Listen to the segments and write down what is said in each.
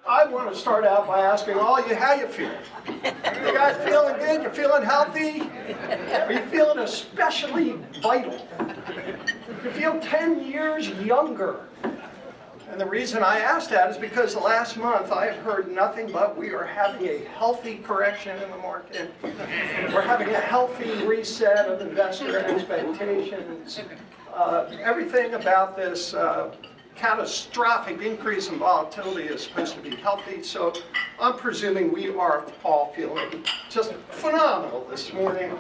I want to start out by asking all you how you feel. You guys feeling good? You feeling healthy? Are you feeling especially vital? You feel 10 years younger. And the reason I asked that is because the last month I have heard nothing but we are having a healthy correction in the market. We're having a healthy reset of investor expectations. Everything about this catastrophic increase in volatility is supposed to be healthy, so I'm presuming we are all feeling just phenomenal this morning,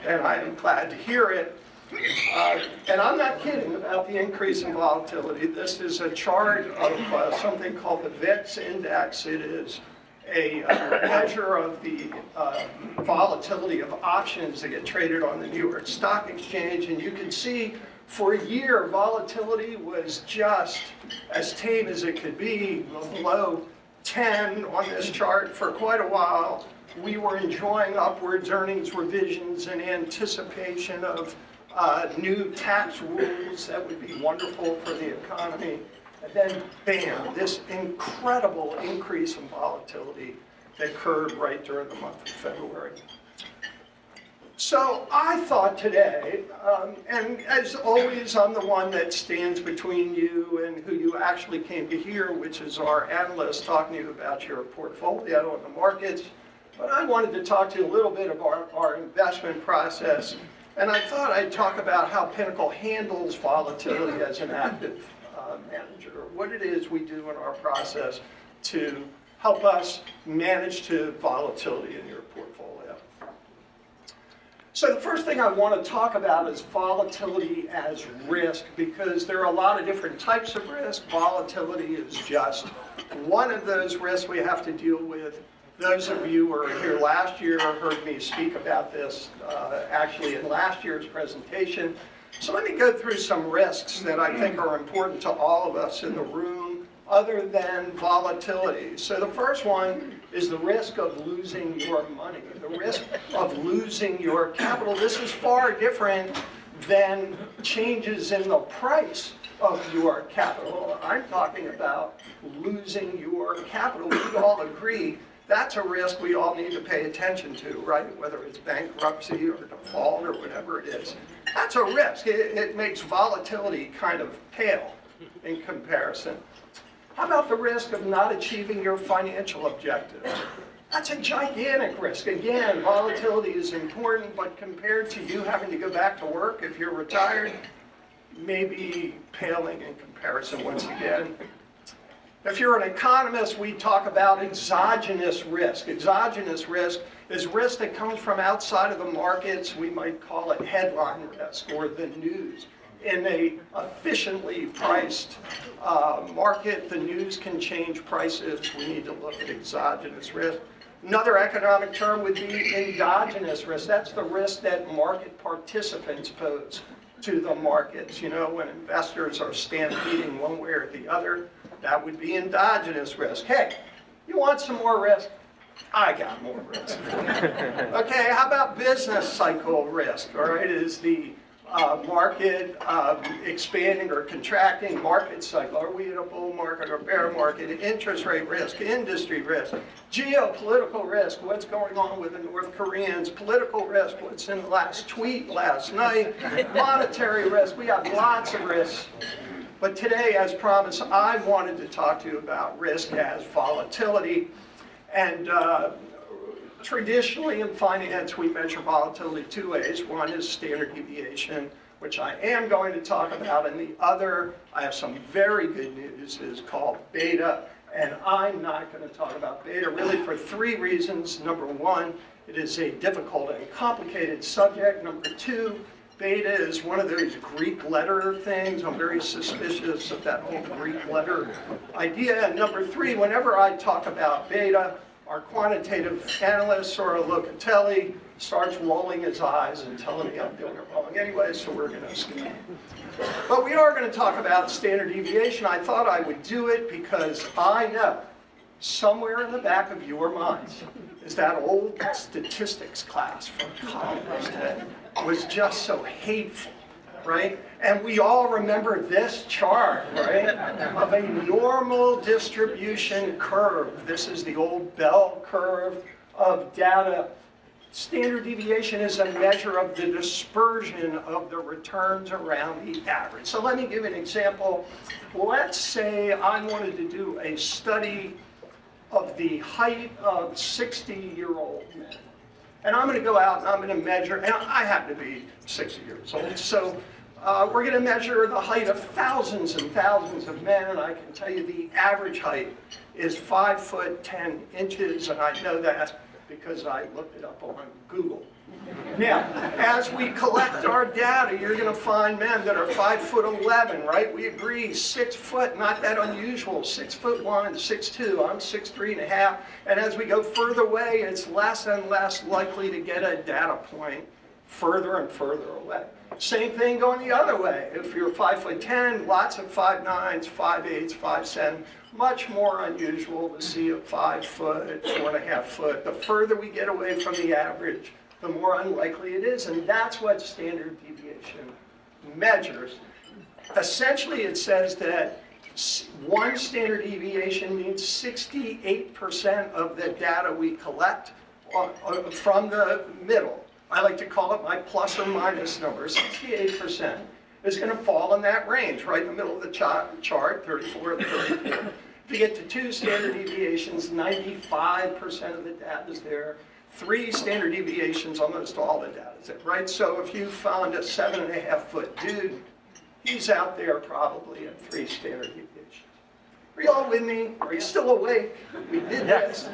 and I am glad to hear it. And I'm not kidding about the increase in volatility. This is a chart of something called the VIX index. It is a measure of the volatility of options that get traded on the New York Stock Exchange, and you can see for a year, volatility was just as tame as it could be, below 10 on this chart for quite a while. We were enjoying upwards earnings revisions in anticipation of new tax rules that would be wonderful for the economy. And then, bam, this incredible increase in volatility that occurred right during the month of February. So I thought today, and as always, I'm the one that stands between you and who you actually came to hear, which is our analyst talking to you about your portfolio and the markets. But I wanted to talk to you a little bit about our investment process. And I thought I'd talk about how Pinnacle handles volatility as an active manager, what it is we do in our process to help us manage to volatility in your portfolio. So the first thing I want to talk about is volatility as risk, because there are a lot of different types of risk. Volatility is just one of those risks we have to deal with. Those of you who were here last year heard me speak about this actually in last year's presentation. So let me go through some risks that I think are important to all of us in the room other than volatility. So the first one is the risk of losing your money, the risk of losing your capital. This is far different than changes in the price of your capital. I'm talking about losing your capital. We all agree that's a risk we all need to pay attention to, right? Whether it's bankruptcy or default or whatever it is. That's a risk. It makes volatility kind of pale in comparison. How about the risk of not achieving your financial objectives? That's a gigantic risk. Again, volatility is important, but compared to you having to go back to work if you're retired, maybe paling in comparison once again. If you're an economist, we talk about exogenous risk. Exogenous risk is risk that comes from outside of the markets. We might call it headline risk or the news. In an efficiently priced market, the news can change prices. We need to look at exogenous risk. Another economic term would be endogenous risk. That's the risk that market participants pose to the markets. You know, when investors are stampeding one way or the other, that would be endogenous risk. Hey, you want some more risk? I got more risk. Okay, how about business cycle risk? All right, is the market expanding or contracting, market cycle? Are we in a bull market or bear market? Interest rate risk, industry risk, geopolitical risk, what's going on with the North Koreans, political risk, what's in the last tweet last night, monetary risk. We have lots of risks. But today, as promised, I wanted to talk to you about risk as volatility. And traditionally in finance, we measure volatility two ways. One is standard deviation, which I am going to talk about, and the other, I have some very good news, is called beta. And I'm not going to talk about beta really for three reasons. Number one, it is a difficult and complicated subject. Number two, beta is one of those Greek letter things. I'm very suspicious of that whole Greek letter idea. And number three, whenever I talk about beta, our quantitative analyst, or Locatelli, starts rolling his eyes and telling me I'm doing it wrong anyway, so we're going to skip. But we are going to talk about standard deviation. I thought I would do it because I know somewhere in the back of your minds is that old statistics class from college that was just so hateful. right? And we all remember this chart, right, of a normal distribution curve. This is the old bell curve of data. Standard deviation is a measure of the dispersion of the returns around the average. So let me give an example. Let's say I wanted to do a study of the height of 60-year-old men. And I'm going to go out and I'm going to measure, and I happen to be 60 years old, so we're going to measure the height of thousands and thousands of men, and I can tell you the average height is 5 foot 10 inches, and I know that because I looked it up on Google. Now, as we collect our data, you're going to find men that are 5 foot 11, right? We agree, 6 foot, not that unusual. 6 foot 1, 6 2, I'm 6'3½", and as we go further away, it's less and less likely to get a data point further and further away. Same thing going the other way. If you're 5 foot 10, lots of 5'9", 5'8", 5'7", much more unusual to see a 5 foot, 4.5 foot. The further we get away from the average, the more unlikely it is, and that's what standard deviation measures. Essentially, it says that one standard deviation means 68% of the data we collect from the middle. I like to call it my plus or minus number. 68% is going to fall in that range, right in the middle of the chart, 34 to 34. If you get to 2 standard deviations, 95% of the data is there. 3 standard deviations, almost all the data is there, right? So if you found a 7.5 foot dude, he's out there probably at 3 standard deviations. Are you all with me? Are you still awake? We did this.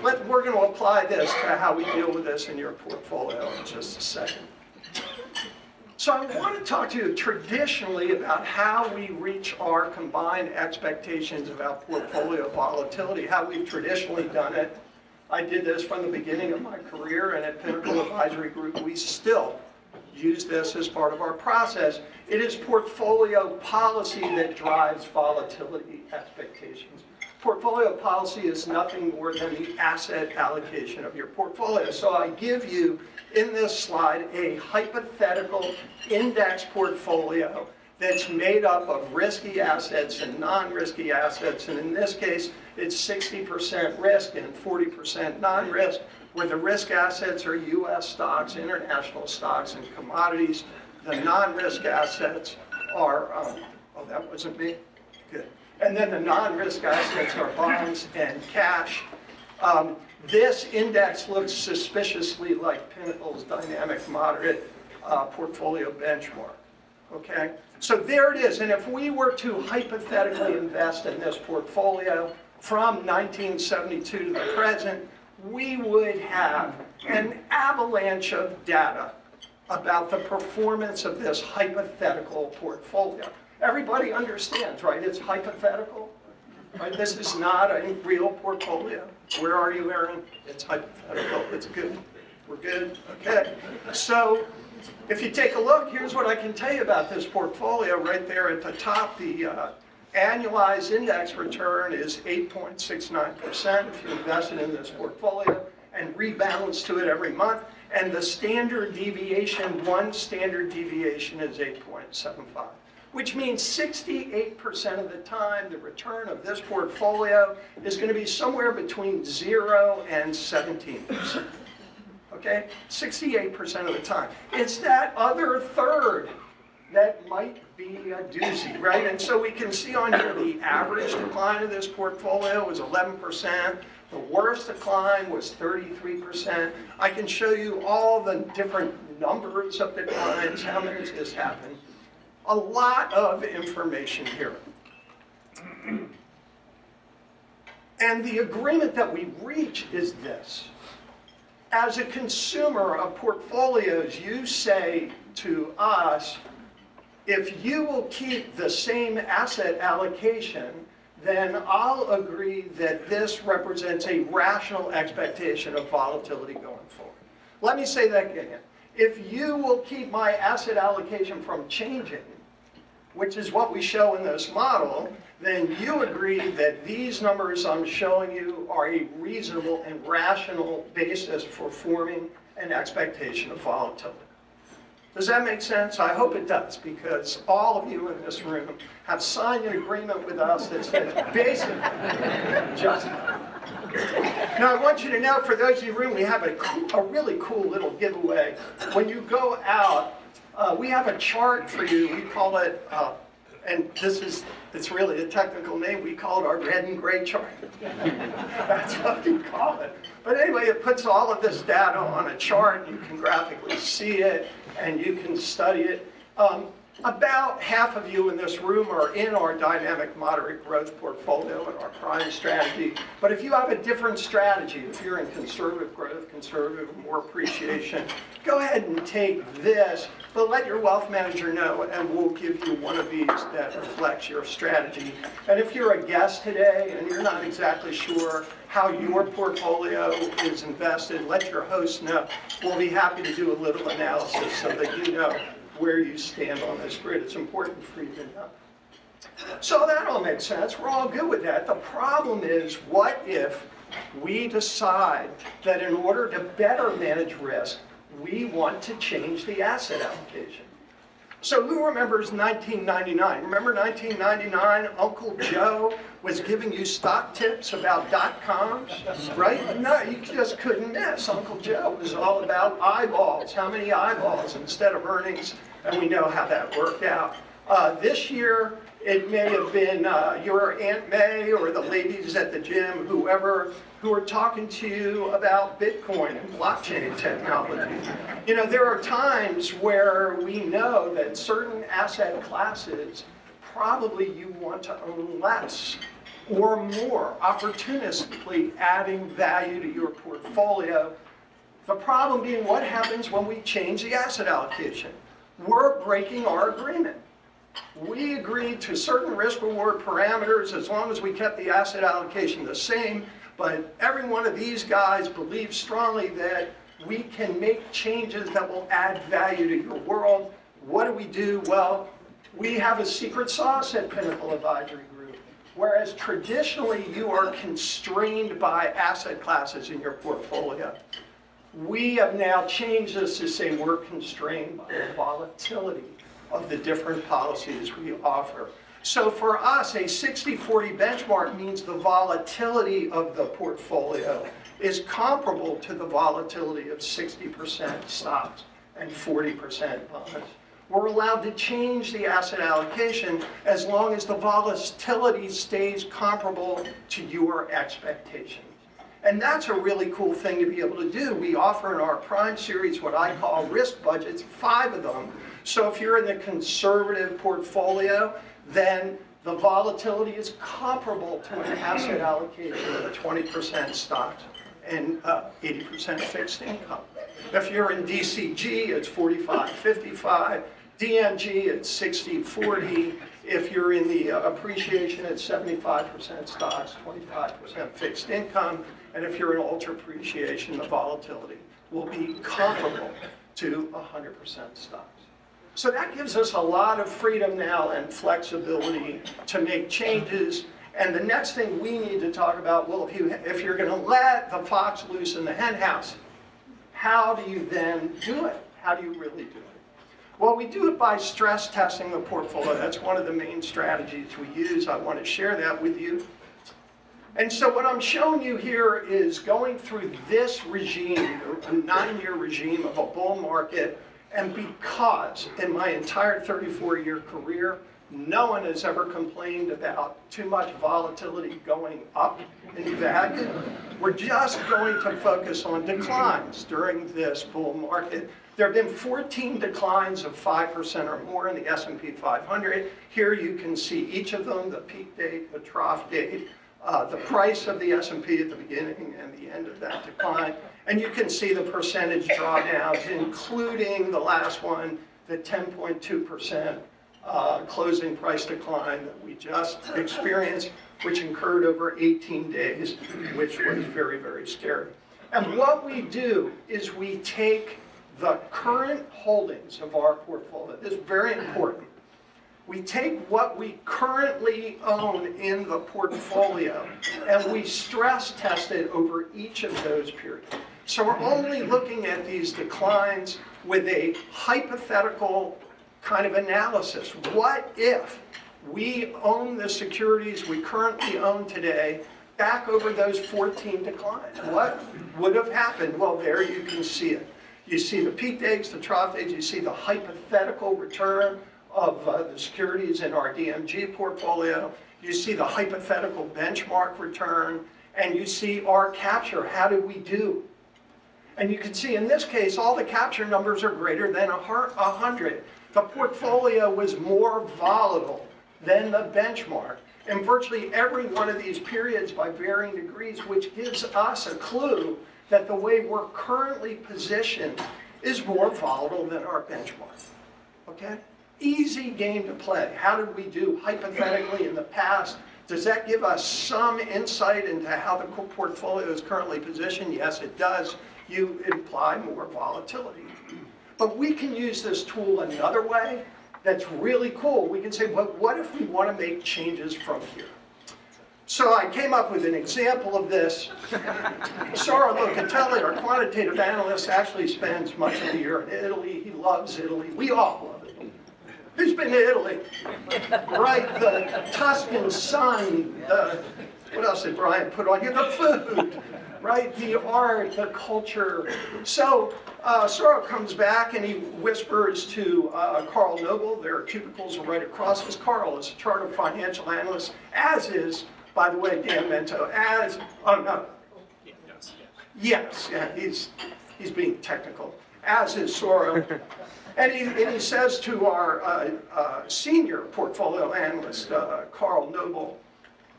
We're going to apply this to how we deal with this in your portfolio in just a second. So I want to talk to you traditionally about how we reach our combined expectations about portfolio volatility, how we've traditionally done it. I did this from the beginning of my career, and at Pinnacle Advisory Group, we still use this as part of our process. It is portfolio policy that drives volatility expectations. Portfolio policy is nothing more than the asset allocation of your portfolio. So I give you, in this slide, a hypothetical index portfolio that's made up of risky assets and non-risky assets, and in this case, it's 60% risk and 40% non-risk, where the risk assets are U.S. stocks, international stocks, and commodities. The non-risk assets are, oh, that wasn't me? Good. And then the non-risk assets are bonds and cash. This index looks suspiciously like Pinnacle's dynamic moderate portfolio benchmark. Okay? So there it is. And if we were to hypothetically invest in this portfolio from 1972 to the present, we would have an avalanche of data about the performance of this hypothetical portfolio. Everybody understands, right? It's hypothetical. Right? This is not a real portfolio. Where are you, Aaron? It's hypothetical. It's good. We're good? Okay. So if you take a look, here's what I can tell you about this portfolio right there at the top. The annualized index return is 8.69% if you invested in this portfolio and rebalance to it every month. And the standard deviation, one standard deviation is 8.75, which means 68% of the time the return of this portfolio is going to be somewhere between 0 and 17%. Okay? 68% of the time. It's that other third that might be a doozy, right? And so we can see on here the average decline of this portfolio was 11%. The worst decline was 33%. I can show you all the different numbers of declines, how many has this happened. A lot of information here. And the agreement that we reach is this. As a consumer of portfolios, you say to us, if you will keep the same asset allocation, then I'll agree that this represents a rational expectation of volatility going forward. Let me say that again. If you will keep my asset allocation from changing, which is what we show in this model, then you agree that these numbers I'm showing you are a reasonable and rational basis for forming an expectation of volatility. Does that make sense? I hope it does, because all of you in this room have signed an agreement with us that says basically just. Now I want you to know, for those of you in the room, we have a really cool little giveaway. When you go out, we have a chart for you. We call it, and it's really a technical name, we call it our red and gray chart. That's what we call it. But anyway, it puts all of this data on a chart. You can graphically see it, and you can study it. About half of you in this room are in our dynamic moderate growth portfolio and our prime strategy. But if you have a different strategy, if you're in conservative growth, conservative, more appreciation, go ahead and take this, but let your wealth manager know, and we'll give you one of these that reflects your strategy. And if you're a guest today and you're not exactly sure how your portfolio is invested, let your host know. We'll be happy to do a little analysis so that you know where you stand on this grid. It's important for you to know. So that all makes sense. We're all good with that. The problem is, what if we decide that in order to better manage risk, we want to change the asset allocation? So who remembers 1999? Remember 1999? Uncle Joe was giving you stock tips about .coms, right? No, you just couldn't miss. Uncle Joe was all about eyeballs. How many eyeballs instead of earnings? And we know how that worked out. This year, it may have been your Aunt May or the ladies at the gym, whoever, who are talking to you about Bitcoin and blockchain technology. You know, there are times where we know that certain asset classes, probably you want to own less or more, opportunistically adding value to your portfolio. The problem being, what happens when we change the asset allocation? We're breaking our agreement. We agreed to certain risk-reward parameters as long as we kept the asset allocation the same, but every one of these guys believes strongly that we can make changes that will add value to your world. What do? Well, we have a secret sauce at Pinnacle Advisory Group, whereas traditionally you are constrained by asset classes in your portfolio. We have now changed this to say we're constrained by the volatility of the different policies we offer. So for us, a 60-40 benchmark means the volatility of the portfolio is comparable to the volatility of 60% stocks and 40% bonds. We're allowed to change the asset allocation as long as the volatility stays comparable to your expectations. And that's a really cool thing to be able to do. We offer in our Prime series what I call risk budgets, 5 of them. So if you're in the conservative portfolio, then the volatility is comparable to an asset allocation of 20% stocks and 80% fixed income. If you're in DCG, it's 45-55. DMG, it's 60-40. If you're in the appreciation, it's 75% stocks, 25% fixed income. And if you're in ultra appreciation, the volatility will be comparable to 100% stocks. So that gives us a lot of freedom now and flexibility to make changes. And the next thing we need to talk about, well, if you're going to let the fox loose in the hen house, how do you then do it? How do you really do it? Well, we do it by stress testing the portfolio. That's one of the main strategies we use. I want to share that with you. And so what I'm showing you here is going through this regime, a 9-year regime of a bull market. And because in my entire 34-year career, no one has ever complained about too much volatility going up in value, we're just going to focus on declines during this bull market. There have been 14 declines of 5% or more in the S&P 500. Here you can see each of them, the peak date, the trough date, the price of the S&P at the beginning and the end of that decline. And you can see the percentage drawdowns, including the last one, the 10.2% closing price decline that we just experienced, which occurred over 18 days, which was very, very scary. And what we do is we take the current holdings of our portfolio. This is very important. We take what we currently own in the portfolio and we stress test it over each of those periods. So we're only looking at these declines with a hypothetical kind of analysis. What if we own the securities we currently own today back over those 14 declines? What would have happened? Well, there you can see it. You see the peak days, the trough days, you see the hypothetical return of the securities in our DMG portfolio. You see the hypothetical benchmark return, and you see our capture. How did we do? And you can see in this case, all the capture numbers are greater than 100. The portfolio was more volatile than the benchmark in virtually every one of these periods by varying degrees, which gives us a clue that the way we're currently positioned is more volatile than our benchmark. Okay? Easy game to play. How did we do hypothetically in the past? Does that give us some insight into how the portfolio is currently positioned? Yes, it does. You imply more volatility. But we can use this tool another way that's really cool. We can say, well, what if we want to make changes from here? So I came up with an example of this. Sauro Locatelli, our quantitative analyst, actually spends much of the year in Italy. He loves Italy. We all love Italy. Who's been to Italy? Right, the Tuscan sun, what else did Brian put on here? The food, right? The art, the culture. So Sauro comes back and he whispers to Carl Noble. Their cubicles are right across us. Carl is a chartered financial analyst, as is, by the way, Dan Mento, as, oh no. Yes, yeah, he's being technical, as is Sauro. And he says to our senior portfolio analyst, Carl Noble,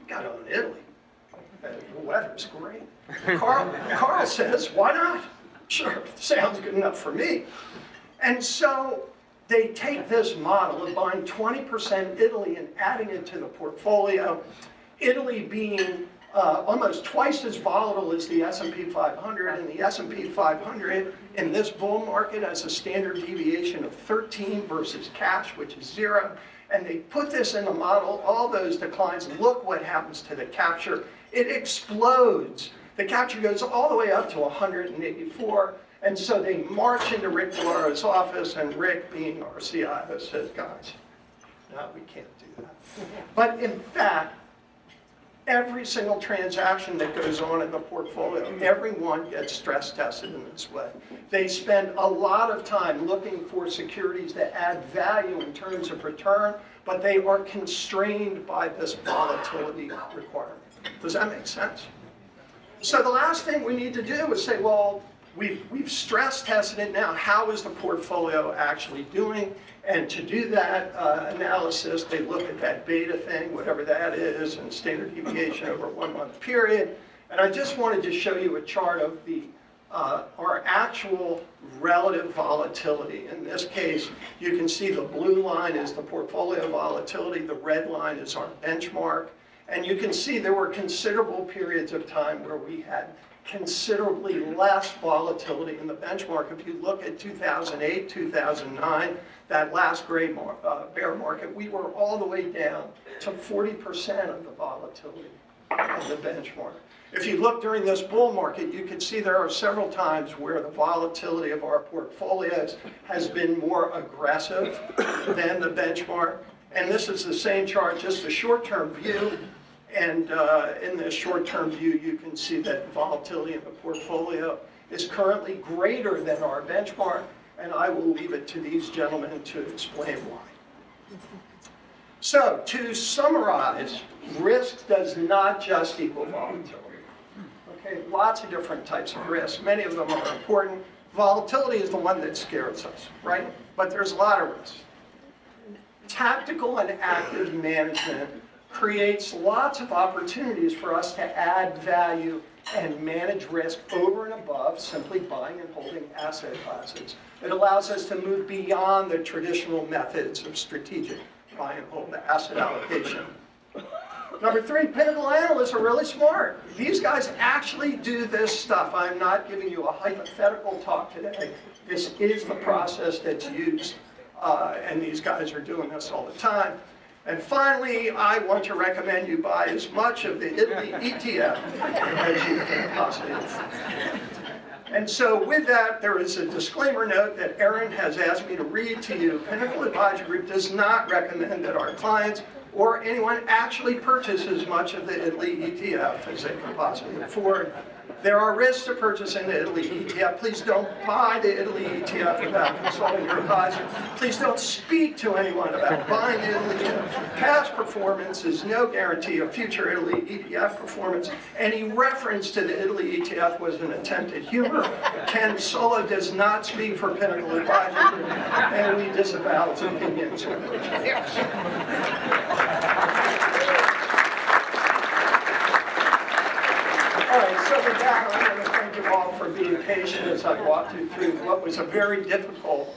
"You got to own Italy. The weather's great." Carl says, "Why not? Sure, sounds good enough for me." And so they take this model of buying 20% Italy and adding it to the portfolio, Italy being almost twice as volatile as the S&P 500, and the S&P 500 in this bull market has a standard deviation of 13 versus cash, which is 0. And they put this in the model, all those declines. Look what happens to the capture. It explodes. The capture goes all the way up to 184. And so they march into Rick Vollaro's office, and Rick, being our CIO, says, "Guys, no, we can't do that." But in fact, every single transaction that goes on in the portfolio, everyone gets stress tested in this way. They spend a lot of time looking for securities that add value in terms of return, but they are constrained by this volatility requirement. Does that make sense? So the last thing we need to do is say, well, we've stress tested it now. How is the portfolio actually doing? And to do that analysis, they look at that beta thing, whatever that is, and standard deviation over a 1-month period. And I just wanted to show you a chart of our actual relative volatility. In this case, you can see the blue line is the portfolio volatility, the red line is our benchmark. And you can see there were considerable periods of time where we had considerably less volatility in the benchmark. If you look at 2008, 2009, that last great bear market, we were all the way down to 40% of the volatility of the benchmark. If you look during this bull market, you can see there are several times where the volatility of our portfolios has been more aggressive than the benchmark. And this is the same chart, just a short-term view. And in this short-term view, you can see that volatility in the portfolio is currently greater than our benchmark, and I will leave it to these gentlemen to explain why. So, to summarize, risk does not just equal volatility. Okay, lots of different types of risk. Many of them are important. Volatility is the one that scares us, right? But there's a lot of risk. Tactical and active management creates lots of opportunities for us to add value and manage risk over and above simply buying and holding asset classes. It allows us to move beyond the traditional methods of strategic buy and hold asset allocation. Number 3, Pinnacle analysts are really smart. These guys actually do this stuff. I'm not giving you a hypothetical talk today. This is the process that's used, and these guys are doing this all the time. And finally, I want to recommend you buy as much of the Italy ETF as you can possibly afford. And so with that, there is a disclaimer note that Aaron has asked me to read to you. Pinnacle Advisory Group does not recommend that our clients or anyone actually purchase as much of the Italy ETF as they can possibly afford. There are risks to purchasing the Italy ETF. Please don't buy the Italy ETF without consulting your advisor. Please don't speak to anyone about buying the Italy ETF. Past performance is no guarantee of future Italy ETF performance. Any reference to the Italy ETF was an attempt at humor. Ken Solow does not speak for Pinnacle Advisory Group, and we disavow his opinions. All right, so with that, I want to thank you all for being patient as I walked you through what was a very difficult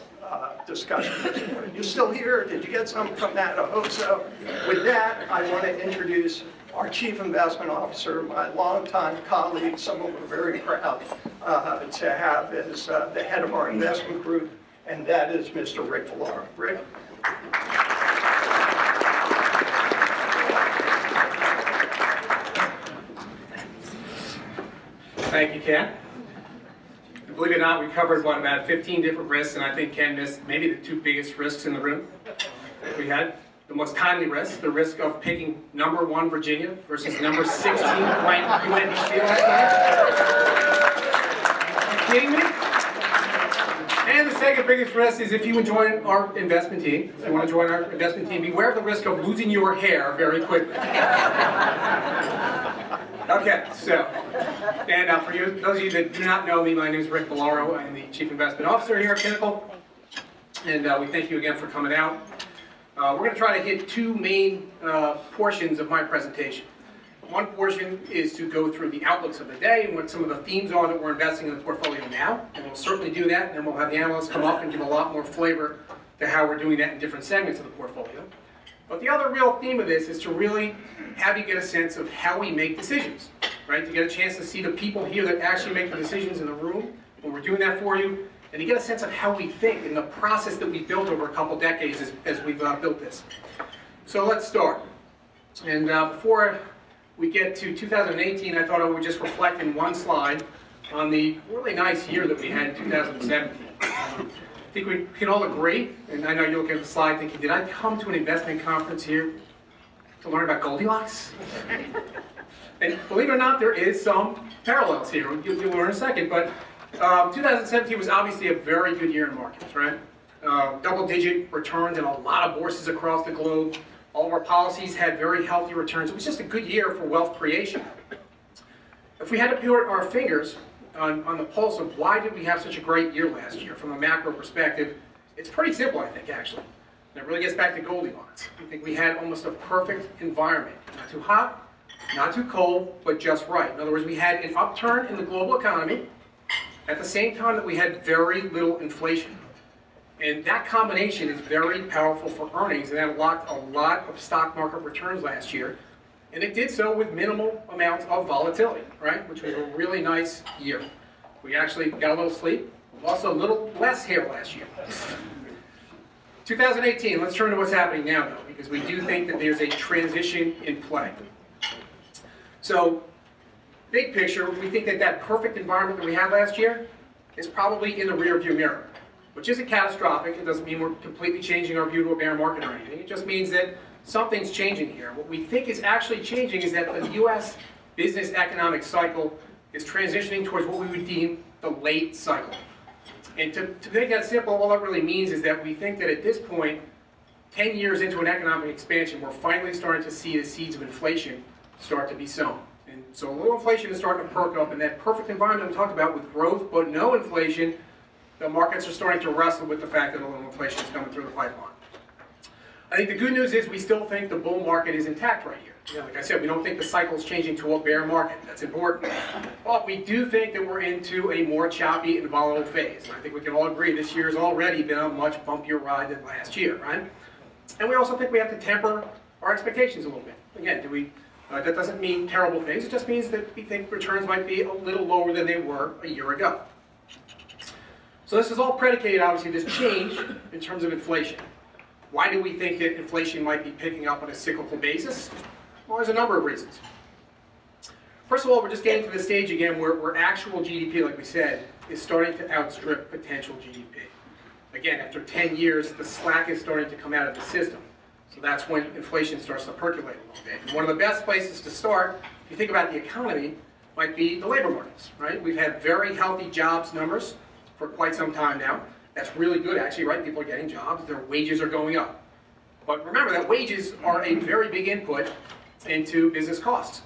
discussion this morning. You still here? Did you get something from that? I hope so. With that, I want to introduce our Chief Investment Officer, my longtime colleague, someone we're very proud to have as the head of our investment group, and that is Mr. Rick Vollaro. Rick? Thank you, Ken. Believe it or not, we covered about 15 different risks, and I think Ken missed maybe the two biggest risks in the room. We had the most timely risk, the risk of picking #1 Virginia versus #16 ranked UNC last night. Are you kidding me? And the second biggest risk is if you join our investment team, if you want to join our investment team, beware of the risk of losing your hair very quickly. Okay, so, and for those of you that do not know me, my name is Rick Vollaro. I'm the Chief Investment Officer here at Pinnacle, and we thank you again for coming out. We're going to try to hit two main portions of my presentation. One portion is to go through the outlooks of the day and what some of the themes are that we're investing in the portfolio now, and we'll certainly do that, and then we'll have the analysts come up and give a lot more flavor to how we're doing that in different segments of the portfolio. But the other real theme of this is to really have you get a sense of how we make decisions, right? To get a chance to see the people here that actually make the decisions in the room when we're doing that for you, and to get a sense of how we think in the process that we've built over a couple decades as we've built this. So let's start. And before we get to 2018, I thought I would just reflect in one slide on the really nice year that we had in 2017. I think we can all agree, and I know you'll look at the slide thinking, did I come to an investment conference here to learn about Goldilocks? And believe it or not, there is some parallels here. You'll learn in a second, but 2017 was obviously a very good year in markets, right? Double-digit returns in a lot of bourses across the globe. All of our policies had very healthy returns. It was just a good year for wealth creation. If we had to put our fingers on the pulse of why did we have such a great year last year from a macro perspective, it's pretty simple, I think, actually. And it really gets back to Goldilocks. I think we had almost a perfect environment. Not too hot, not too cold, but just right. In other words, we had an upturn in the global economy at the same time that we had very little inflation. And that combination is very powerful for earnings, and that unlocked a lot of stock market returns last year. And it did so with minimal amounts of volatility, right? Which was a really nice year. We actually got a little sleep, also a little less hair last year. 2018, let's turn to what's happening now though, because we do think that there's a transition in play. So, big picture, we think that that perfect environment that we had last year is probably in the rearview mirror, which isn't catastrophic. It doesn't mean we're completely changing our view to a bear market or anything. It just means that something's changing here. What we think is actually changing is that the U.S. business economic cycle is transitioning towards what we would deem the late cycle. And to make that simple, all that really means is that we think that at this point, 10 years into an economic expansion, we're finally starting to see the seeds of inflation start to be sown. And so a little inflation is starting to perk up, and that perfect environment we talked about with growth but no inflation, the markets are starting to wrestle with the fact that a little inflation is coming through the pipeline. I think the good news is we still think the bull market is intact right here. You know, like I said, we don't think the cycle is changing to a bear market. That's important. But we do think that we're into a more choppy and volatile phase. And I think we can all agree this year has already been a much bumpier ride than last year, right? And we also think we have to temper our expectations a little bit. Again, that doesn't mean terrible things. It just means that we think returns might be a little lower than they were a year ago. So this is all predicated, obviously, this change in terms of inflation. Why do we think that inflation might be picking up on a cyclical basis? Well, there's a number of reasons. First of all, we're just getting to the stage again where actual GDP, like we said, is starting to outstrip potential GDP. Again, after 10 years, the slack is starting to come out of the system. So that's when inflation starts to percolate a little bit. And one of the best places to start, if you think about the economy, might be the labor markets, right? We've had very healthy jobs numbers for quite some time now. That's really good, actually, right? People are getting jobs, their wages are going up. But remember that wages are a very big input into business costs.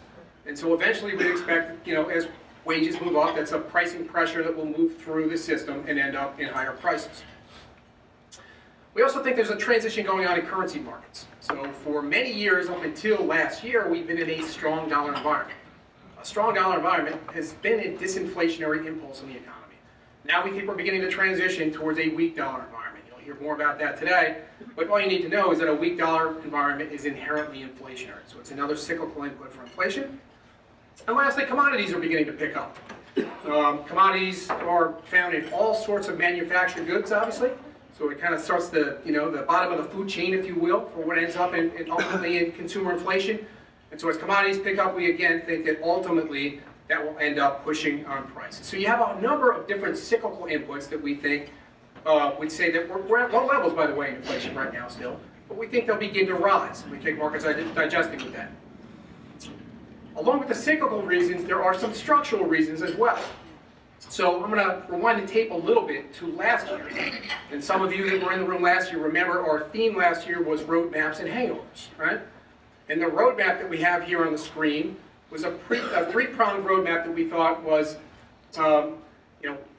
And so eventually we'd expect, as wages move up, that's a pricing pressure that will move through the system and end up in higher prices. We also think there's a transition going on in currency markets. So for many years, up until last year, we've been in a strong dollar environment. A strong dollar environment has been a disinflationary impulse in the economy. Now we think we're beginning to transition towards a weak dollar environment. You'll hear more about that today, but all you need to know is that a weak dollar environment is inherently inflationary. So it's another cyclical input for inflation. And lastly, commodities are beginning to pick up. Commodities are found in all sorts of manufactured goods, obviously. So it kind of starts the bottom of the food chain, if you will, for what ends up in ultimately in consumer inflation. And so as commodities pick up, we again think that ultimately that will end up pushing on prices. So you have a number of different cyclical inputs that we think would say that we're at low levels, by the way, in inflation right now still, but we think they'll begin to rise. We think markets are digesting with that. Along with the cyclical reasons, there are some structural reasons as well. So I'm going to rewind the tape a little bit to last year. And some of you that were in the room last year remember our theme last year was roadmaps and hangovers, right? And the roadmap that we have here on the screen was a three-pronged roadmap that we thought was,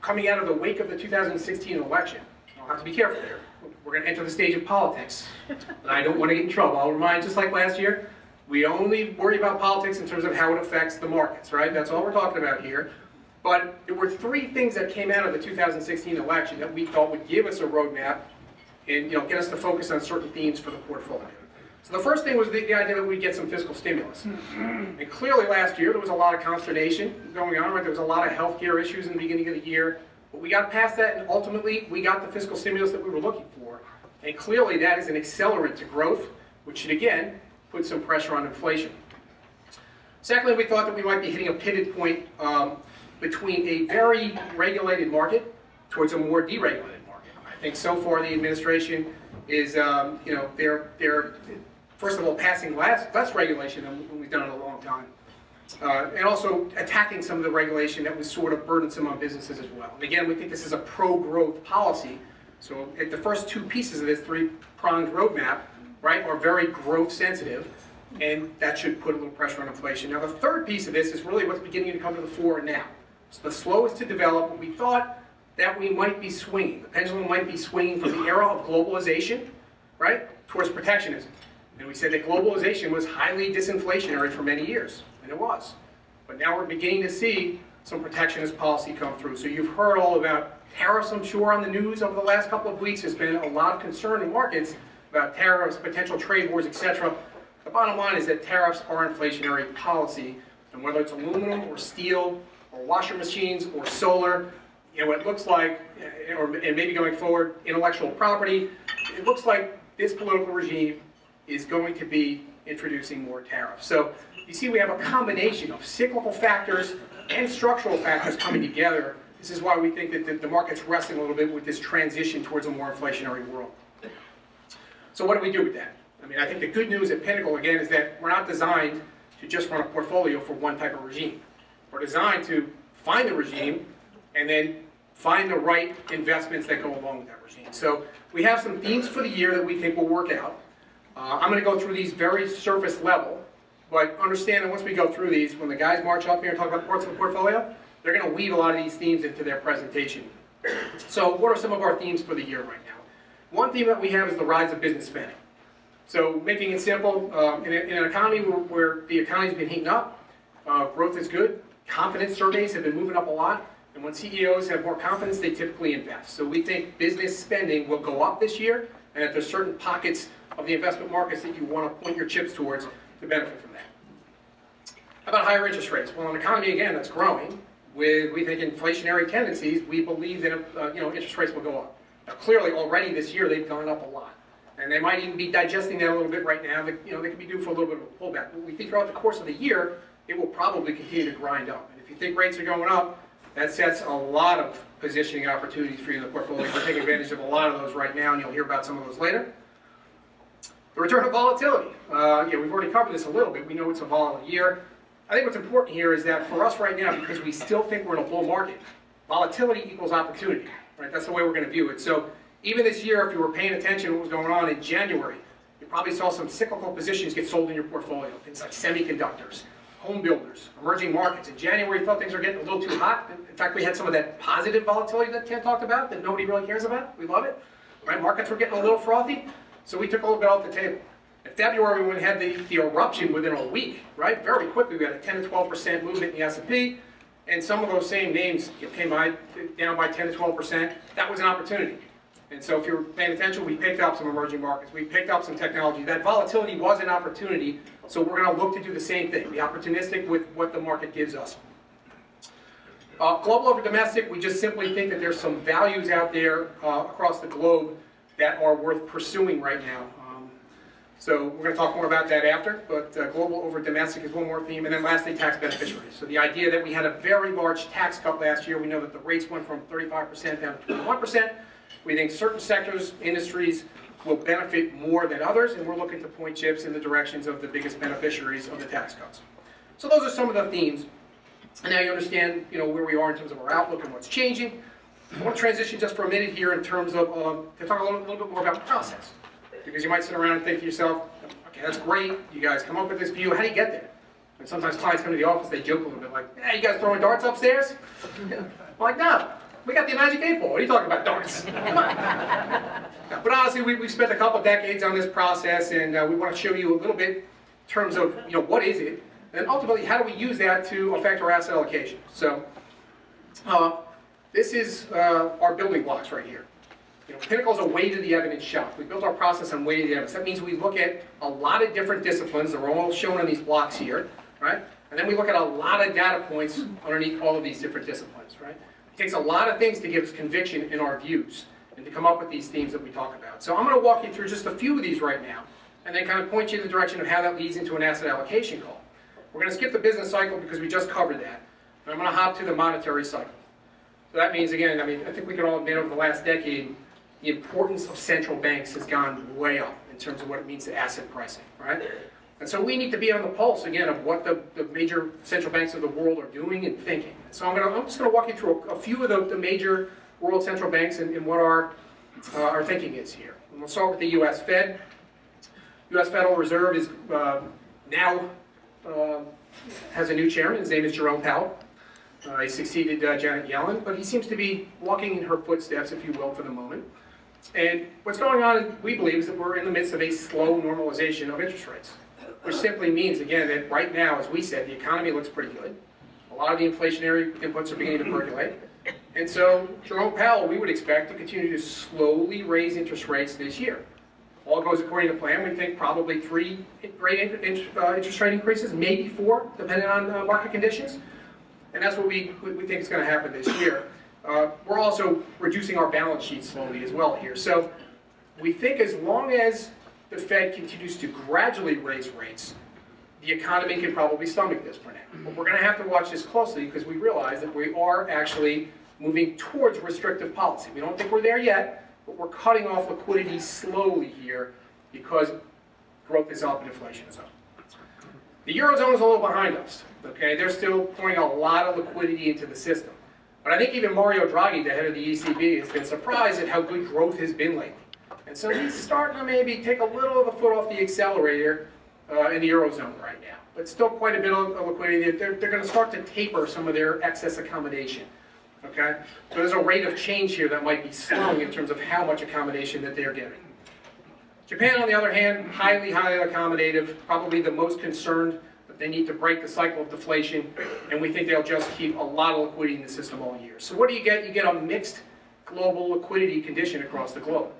coming out of the wake of the 2016 election. I'll have to be careful here. We're going to enter the stage of politics, and I don't want to get in trouble. I'll remind, just like last year, we only worry about politics in terms of how it affects the markets, right? That's all we're talking about here. But there were three things that came out of the 2016 election that we thought would give us a roadmap and get us to focus on certain themes for the portfolio. So the first thing was the idea that we'd get some fiscal stimulus. And clearly last year there was a lot of consternation going on, right? There was a lot of healthcare issues in the beginning of the year. But we got past that and ultimately we got the fiscal stimulus that we were looking for. And clearly that is an accelerant to growth, which should again put some pressure on inflation. Secondly, we thought that we might be hitting a pivot point between a very regulated market towards a more deregulated market. I think so far the administration is, they're first of all passing less regulation than we've done in a long time, and also attacking some of the regulation that was sort of burdensome on businesses as well. And again, we think this is a pro-growth policy. So at the first two pieces of this three-pronged roadmap, right, are very growth sensitive, and that should put a little pressure on inflation. Now the third piece of this is really what's beginning to come to the fore now. So the slowest to develop, but we thought that we might be swinging. The pendulum might be swinging from the era of globalization, right, towards protectionism. And we said that globalization was highly disinflationary for many years, and it was. But now we're beginning to see some protectionist policy come through. So you've heard all about tariffs, I'm sure, on the news over the last couple of weeks. There's been a lot of concern in markets about tariffs, potential trade wars, etc. The bottom line is that tariffs are inflationary policy, and whether it's aluminum or steel or washer machines or solar, it looks like, and maybe going forward, intellectual property, it looks like this political regime is going to be introducing more tariffs. So you see we have a combination of cyclical factors and structural factors coming together. This is why we think that the market's wrestling a little bit with this transition towards a more inflationary world. So what do we do with that? I mean, I think the good news at Pinnacle, again, is that we're not designed to just run a portfolio for one type of regime. We're designed to find the regime and then find the right investments that go along with that regime. So we have some themes for the year that we think will work out. I'm going to go through these very surface level, but understand that once we go through these, when the guys march up here and talk about parts of the portfolio, they're going to weave a lot of these themes into their presentation. So what are some of our themes for the year right now? One theme that we have is the rise of business spending. So making it simple, in an economy where the economy's been heating up, growth is good, confidence surveys have been moving up a lot, and when CEOs have more confidence, they typically invest. So we think business spending will go up this year, and that there's certain pockets of the investment markets that you want to point your chips towards to benefit from that. How about higher interest rates? Well, an economy, again, that's growing, with, we think, inflationary tendencies, we believe that interest rates will go up. Now, clearly, already this year, they've gone up a lot. And they might even be digesting that a little bit right now. They could be due for a little bit of a pullback. But we think throughout the course of the year, it will probably continue to grind up. And if you think rates are going up, that sets a lot of positioning opportunities for you in the portfolio. We're taking advantage of a lot of those right now, and you'll hear about some of those later. The return of volatility. Yeah, we've already covered this a little bit. We know it's a volatile year. I think what's important here is that for us right now, because we still think we're in a bull market, volatility equals opportunity. Right? That's the way we're going to view it. So even this year, if you were paying attention to what was going on in January, you probably saw some cyclical positions get sold in your portfolio. Things like semiconductors, home builders, emerging markets. In January, you thought things were getting a little too hot. In fact, we had some of that positive volatility that Ken talked about that nobody really cares about. We love it. Right? Markets were getting a little frothy. So we took a little bit off the table. In February, we had the eruption within a week, right? Very quickly, we had a 10 to 12% movement in the S&P, and some of those same names came down by 10 to 12%. That was an opportunity. And so if you're paying attention, we picked up some emerging markets. We picked up some technology. That volatility was an opportunity, so we're going to look to do the same thing, be opportunistic with what the market gives us. Global over domestic, we just simply think that there's some values out there across the globe that are worth pursuing right now. So we're going to talk more about that after, but global over domestic is one more theme. And then lastly, tax beneficiaries. So the idea that we had a very large tax cut last year, we know that the rates went from 35% down to 21%. We think certain sectors, industries, will benefit more than others, and we're looking to point chips in the directions of the biggest beneficiaries of the tax cuts. So those are some of the themes. And now you understand, where we are in terms of our outlook and what's changing. I want to transition just for a minute here in terms of, to talk a little bit more about the process. Because you might sit around and think to yourself, okay, that's great, you guys come up with this view, how do you get there? And sometimes clients come to the office, they joke a little bit like, hey, you guys throwing darts upstairs? I'm like, no, we got the magic 8 ball, what are you talking about, darts? Come on. But honestly, we've spent a couple decades on this process, and we want to show you a little bit in terms of, what is it, and ultimately, how do we use that to affect our asset allocation? So, this is our building blocks right here. Pinnacle is a weighted the evidence shop. We built our process on weighted the evidence. That means we look at a lot of different disciplines. They're all shown on these blocks here, right? And then we look at a lot of data points underneath all of these different disciplines, right? It takes a lot of things to give us conviction in our views and to come up with these themes that we talk about. So I'm going to walk you through just a few of these right now and then kind of point you in the direction of how that leads into an asset allocation call. We're going to skip the business cycle because we just covered that. And I'm going to hop to the monetary cycle. So that means, again, I think we can all admit over the last decade, the importance of central banks has gone way up in terms of what it means to asset pricing, right? And so we need to be on the pulse, again, of what the major central banks of the world are doing and thinking. So I'm just going to walk you through a few of the major world central banks and what our thinking is here. And we'll start with the U.S. Fed. U.S. Federal Reserve is now has a new chairman. His name is Jerome Powell. He succeeded Janet Yellen, but he seems to be walking in her footsteps, if you will, for the moment. And what's going on, we believe, is that we're in the midst of a slow normalization of interest rates, which simply means, again, that right now, as we said, the economy looks pretty good. A lot of the inflationary inputs are beginning to percolate. And so Jerome Powell, we would expect to continue to slowly raise interest rates this year. All goes according to plan. We think probably 3 interest rate increases, maybe 4, depending on market conditions. And that's what we think is going to happen this year. We're also reducing our balance sheet slowly as well here. So we think as long as the Fed continues to gradually raise rates, the economy can probably stomach this for now. But we're going to have to watch this closely because we realize that we are actually moving towards restrictive policy. We don't think we're there yet, but we're cutting off liquidity slowly here because growth is up and inflation is up. The Eurozone is a little behind us. Okay, they're still pouring a lot of liquidity into the system. But I think even Mario Draghi, the head of the ECB, has been surprised at how good growth has been lately. And so he's starting to maybe take a little of the foot off the accelerator in the Eurozone right now. But still quite a bit of liquidity. They're going to start to taper some of their excess accommodation. Okay? So there's a rate of change here that might be slowing in terms of how much accommodation that they're getting. Japan, on the other hand, highly, highly accommodative, probably the most concerned. They need to break the cycle of deflation, and we think they'll just keep a lot of liquidity in the system all year. So what do you get? You get a mixed global liquidity condition across the globe.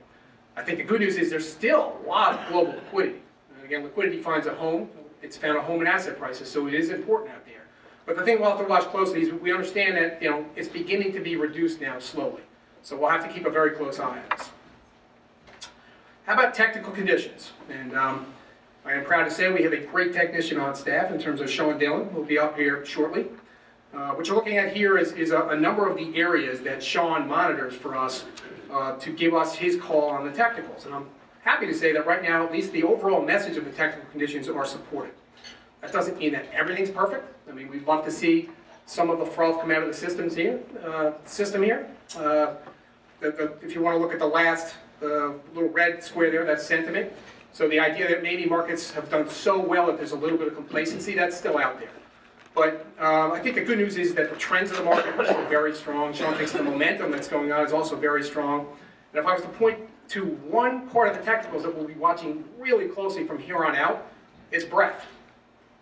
I think the good news is there's still a lot of global liquidity. And again, liquidity finds a home. It's found a home in asset prices, so it is important out there. But the thing we'll have to watch closely is we understand that it's beginning to be reduced now slowly. So we'll have to keep a very close eye on this. How about technical conditions? And I am proud to say we have a great technician on staff in terms of Dillon, who will be up here shortly. What you're looking at here is a number of the areas that Sean monitors for us to give us his call on the technicals. And I'm happy to say that right now, at least the overall message of the technical conditions are supported. That doesn't mean that everything's perfect. I mean, we'd love to see some of the froth come out of the system here. If you want to look at the last little red square there, that's sentiment. So the idea that maybe markets have done so well that there's a little bit of complacency, that's still out there. But I think the good news is that the trends of the market are still very strong. Sean thinks the momentum that's going on is also very strong. And if I was to point to one part of the technicals that we'll be watching really closely from here on out, it's breadth.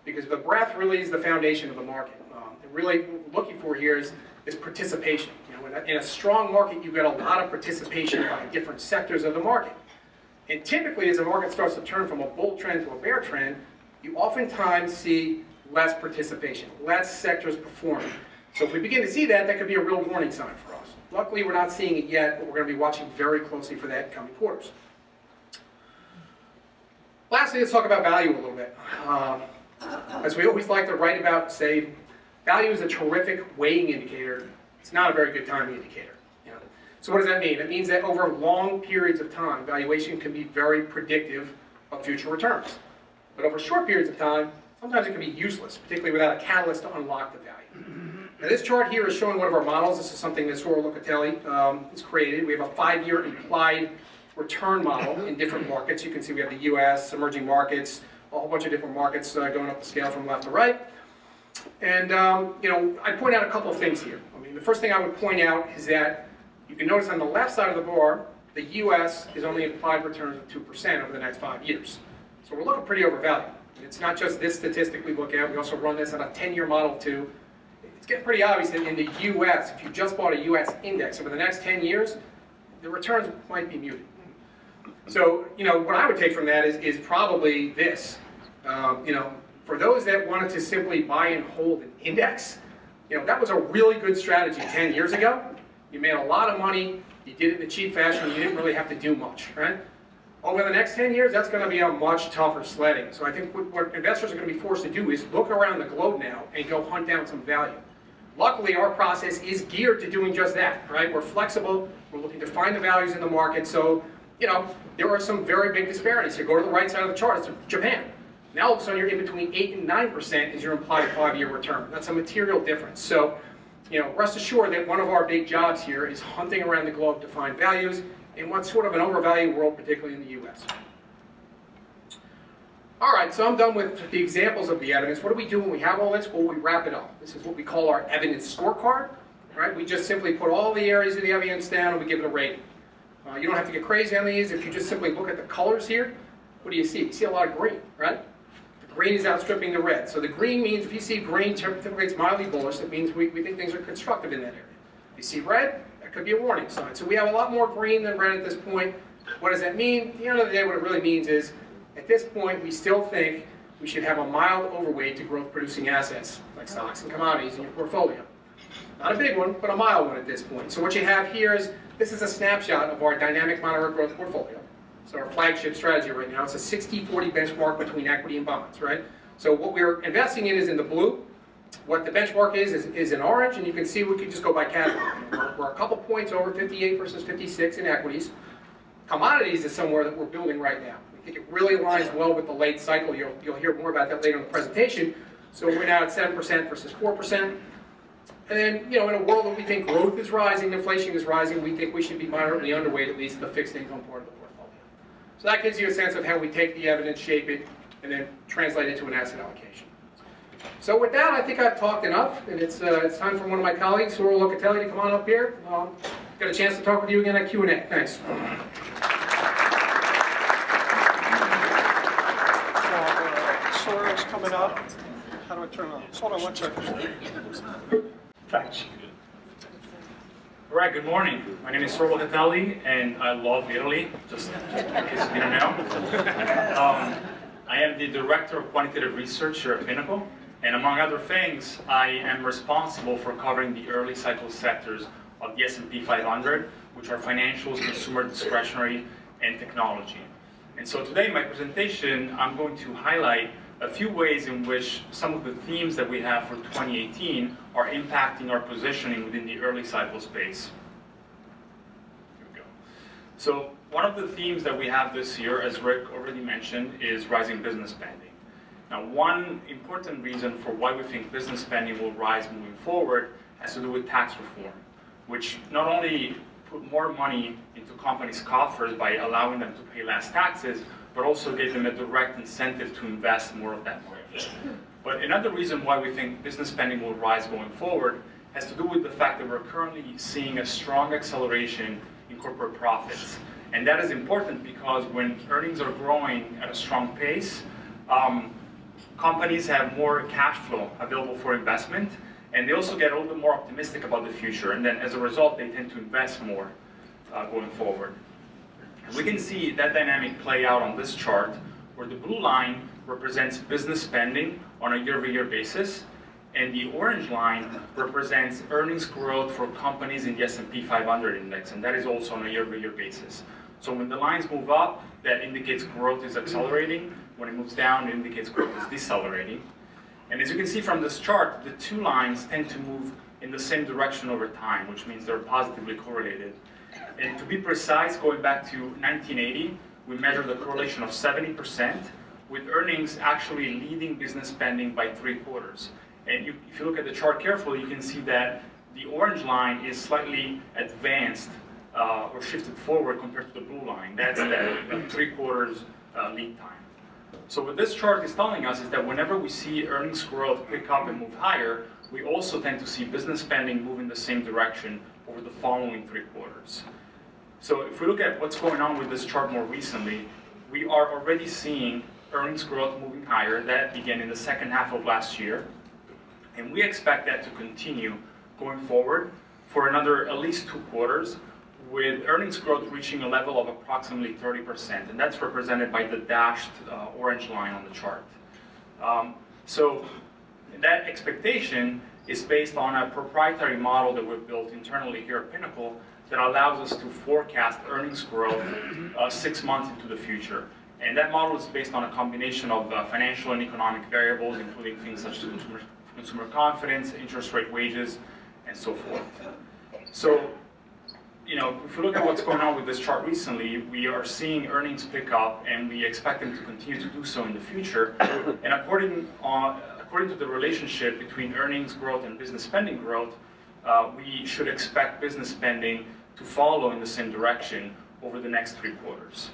Because the breadth really is the foundation of the market. And really what we're looking for here is participation. You know, in a strong market, you get a lot of participation by different sectors of the market. And typically, as the market starts to turn from a bull trend to a bear trend, you oftentimes see less participation, less sectors performing. So if we begin to see that, that could be a real warning sign for us. Luckily, we're not seeing it yet, but we're going to be watching very closely for that in coming quarters. Lastly, let's talk about value a little bit. As we always like to write about, say, value is a terrific weighing indicator. It's not a very good timing indicator. So what does that mean? It means that over long periods of time, valuation can be very predictive of future returns. But over short periods of time, sometimes it can be useless, particularly without a catalyst to unlock the value. Now this chart here is showing one of our models. This is something that Sauro Locatelli has created. We have a 5-year implied return model in different markets. You can see we have the US, emerging markets, a whole bunch of different markets going up the scale from left to right. And you know, I point out a couple of things here. I mean, the first thing I would point out is that you can notice on the left side of the bar, the US is only implied returns of 2% over the next 5 years. So we're looking pretty overvalued. It's not just this statistic we look at, we also run this on a 10-year model too. It's getting pretty obvious that in the US, if you just bought a US index over the next 10 years, the returns might be muted. So, you know, what I would take from that is probably this. You know, for those that wanted to simply buy and hold an index, you know, that was a really good strategy 10 years ago. You made a lot of money, you did it in a cheap fashion, you didn't really have to do much, right? Over the next 10 years, that's going to be a much tougher sledding. So I think what investors are going to be forced to do is look around the globe now and go hunt down some value. Luckily, our process is geared to doing just that, right? We're flexible, we're looking to find the values in the market. So, you know, there are some very big disparities here. Go to the right side of the chart, it's Japan. Now all of a sudden you're in between 8 and 9% is your implied 5-year return. That's a material difference. So, you know, rest assured that one of our big jobs here is hunting around the globe to find values in what's sort of an overvalued world, particularly in the US. All right, so I'm done with the examples of the evidence. What do we do when we have all this? Well, we wrap it up. This is what we call our evidence scorecard, right? We just simply put all the areas of the evidence down and we give it a rating. You don't have to get crazy on these. If you just simply look at the colors here, what do you see? You see a lot of green, right? The green is outstripping the red. So the green means if you see green, typically it's mildly bullish. That means we think things are constructive in that area. If you see red, that could be a warning sign. So we have a lot more green than red at this point. What does that mean? At the end of the day, what it really means is, at this point, we still think we should have a mild overweight to growth-producing assets, like stocks and commodities in your portfolio. Not a big one, but a mild one at this point. So what you have here is, this is a snapshot of our dynamic moderate growth portfolio. So our flagship strategy right now, it's a 60-40 benchmark between equity and bonds, right? So what we're investing in is in the blue. What the benchmark is in orange, and you can see we can just go by category. We're a couple points over 58 versus 56 in equities. Commodities is somewhere that we're building right now. We think it really aligns well with the late cycle. You'll hear more about that later in the presentation. So we're now at 7% versus 4%. And then, you know, in a world where we think growth is rising, inflation is rising, we think we should be moderately underweight, at least the fixed income part of the portfolio. So that gives you a sense of how we take the evidence, shape it, and then translate it to an asset allocation. So with that, I think I've talked enough, and it's time for one of my colleagues, Sauro Locatelli, to come on up here. Got a chance to talk with you again at Q&A. Thanks. Sauro's coming up. How do I turn on? Hold on one second. Thanks. All right, good morning. My name is Sauro Locatelli, and I love Italy, just in case you didn't know. I am the Director of Quantitative Research here at Pinnacle, and among other things, I am responsible for covering the early cycle sectors of the S&P 500, which are financials, consumer discretionary, and technology. And so today in my presentation, I'm going to highlight a few ways in which some of the themes that we have for 2018 are impacting our positioning within the early cycle space. Here we go. So one of the themes that we have this year, as Rick already mentioned, is rising business spending. Now, one important reason for why we think business spending will rise moving forward has to do with tax reform, which not only put more money into companies' coffers by allowing them to pay less taxes, but also gave them a direct incentive to invest more of that money. But another reason why we think business spending will rise going forward has to do with the fact that we're currently seeing a strong acceleration in corporate profits. And that is important because when earnings are growing at a strong pace, companies have more cash flow available for investment, and they also get a little bit more optimistic about the future. And then as a result, they tend to invest more going forward. And we can see that dynamic play out on this chart, where the blue line represents business spending on a year-over-year basis, and the orange line represents earnings growth for companies in the S&P 500 index, and that is also on a year-over-year basis. So when the lines move up, that indicates growth is accelerating. When it moves down, it indicates growth is decelerating. And as you can see from this chart, the two lines tend to move in the same direction over time, which means they're positively correlated. And to be precise, going back to 1980, we measured the correlation of 70%, with earnings actually leading business spending by 3/4. And if you look at the chart carefully, you can see that the orange line is slightly advanced or shifted forward compared to the blue line. That's the 3/4 lead time. So what this chart is telling us is that whenever we see earnings growth pick up and move higher, we also tend to see business spending move in the same direction over the following 3/4. So if we look at what's going on with this chart more recently, we are already seeing earnings growth moving higher. That began in the second half of last year. And we expect that to continue going forward for another at least 2 quarters, with earnings growth reaching a level of approximately 30%. And that's represented by the dashed orange line on the chart. So that expectation is based on a proprietary model that we've built internally here at Pinnacle that allows us to forecast earnings growth 6 months into the future. And that model is based on a combination of financial and economic variables, including things such as consumer confidence, interest rate, wages, and so forth. So, if we look at what's going on with this chart recently, we are seeing earnings pick up, and we expect them to continue to do so in the future. And according to the relationship between earnings growth and business spending growth, we should expect business spending to follow in the same direction over the next 3/4.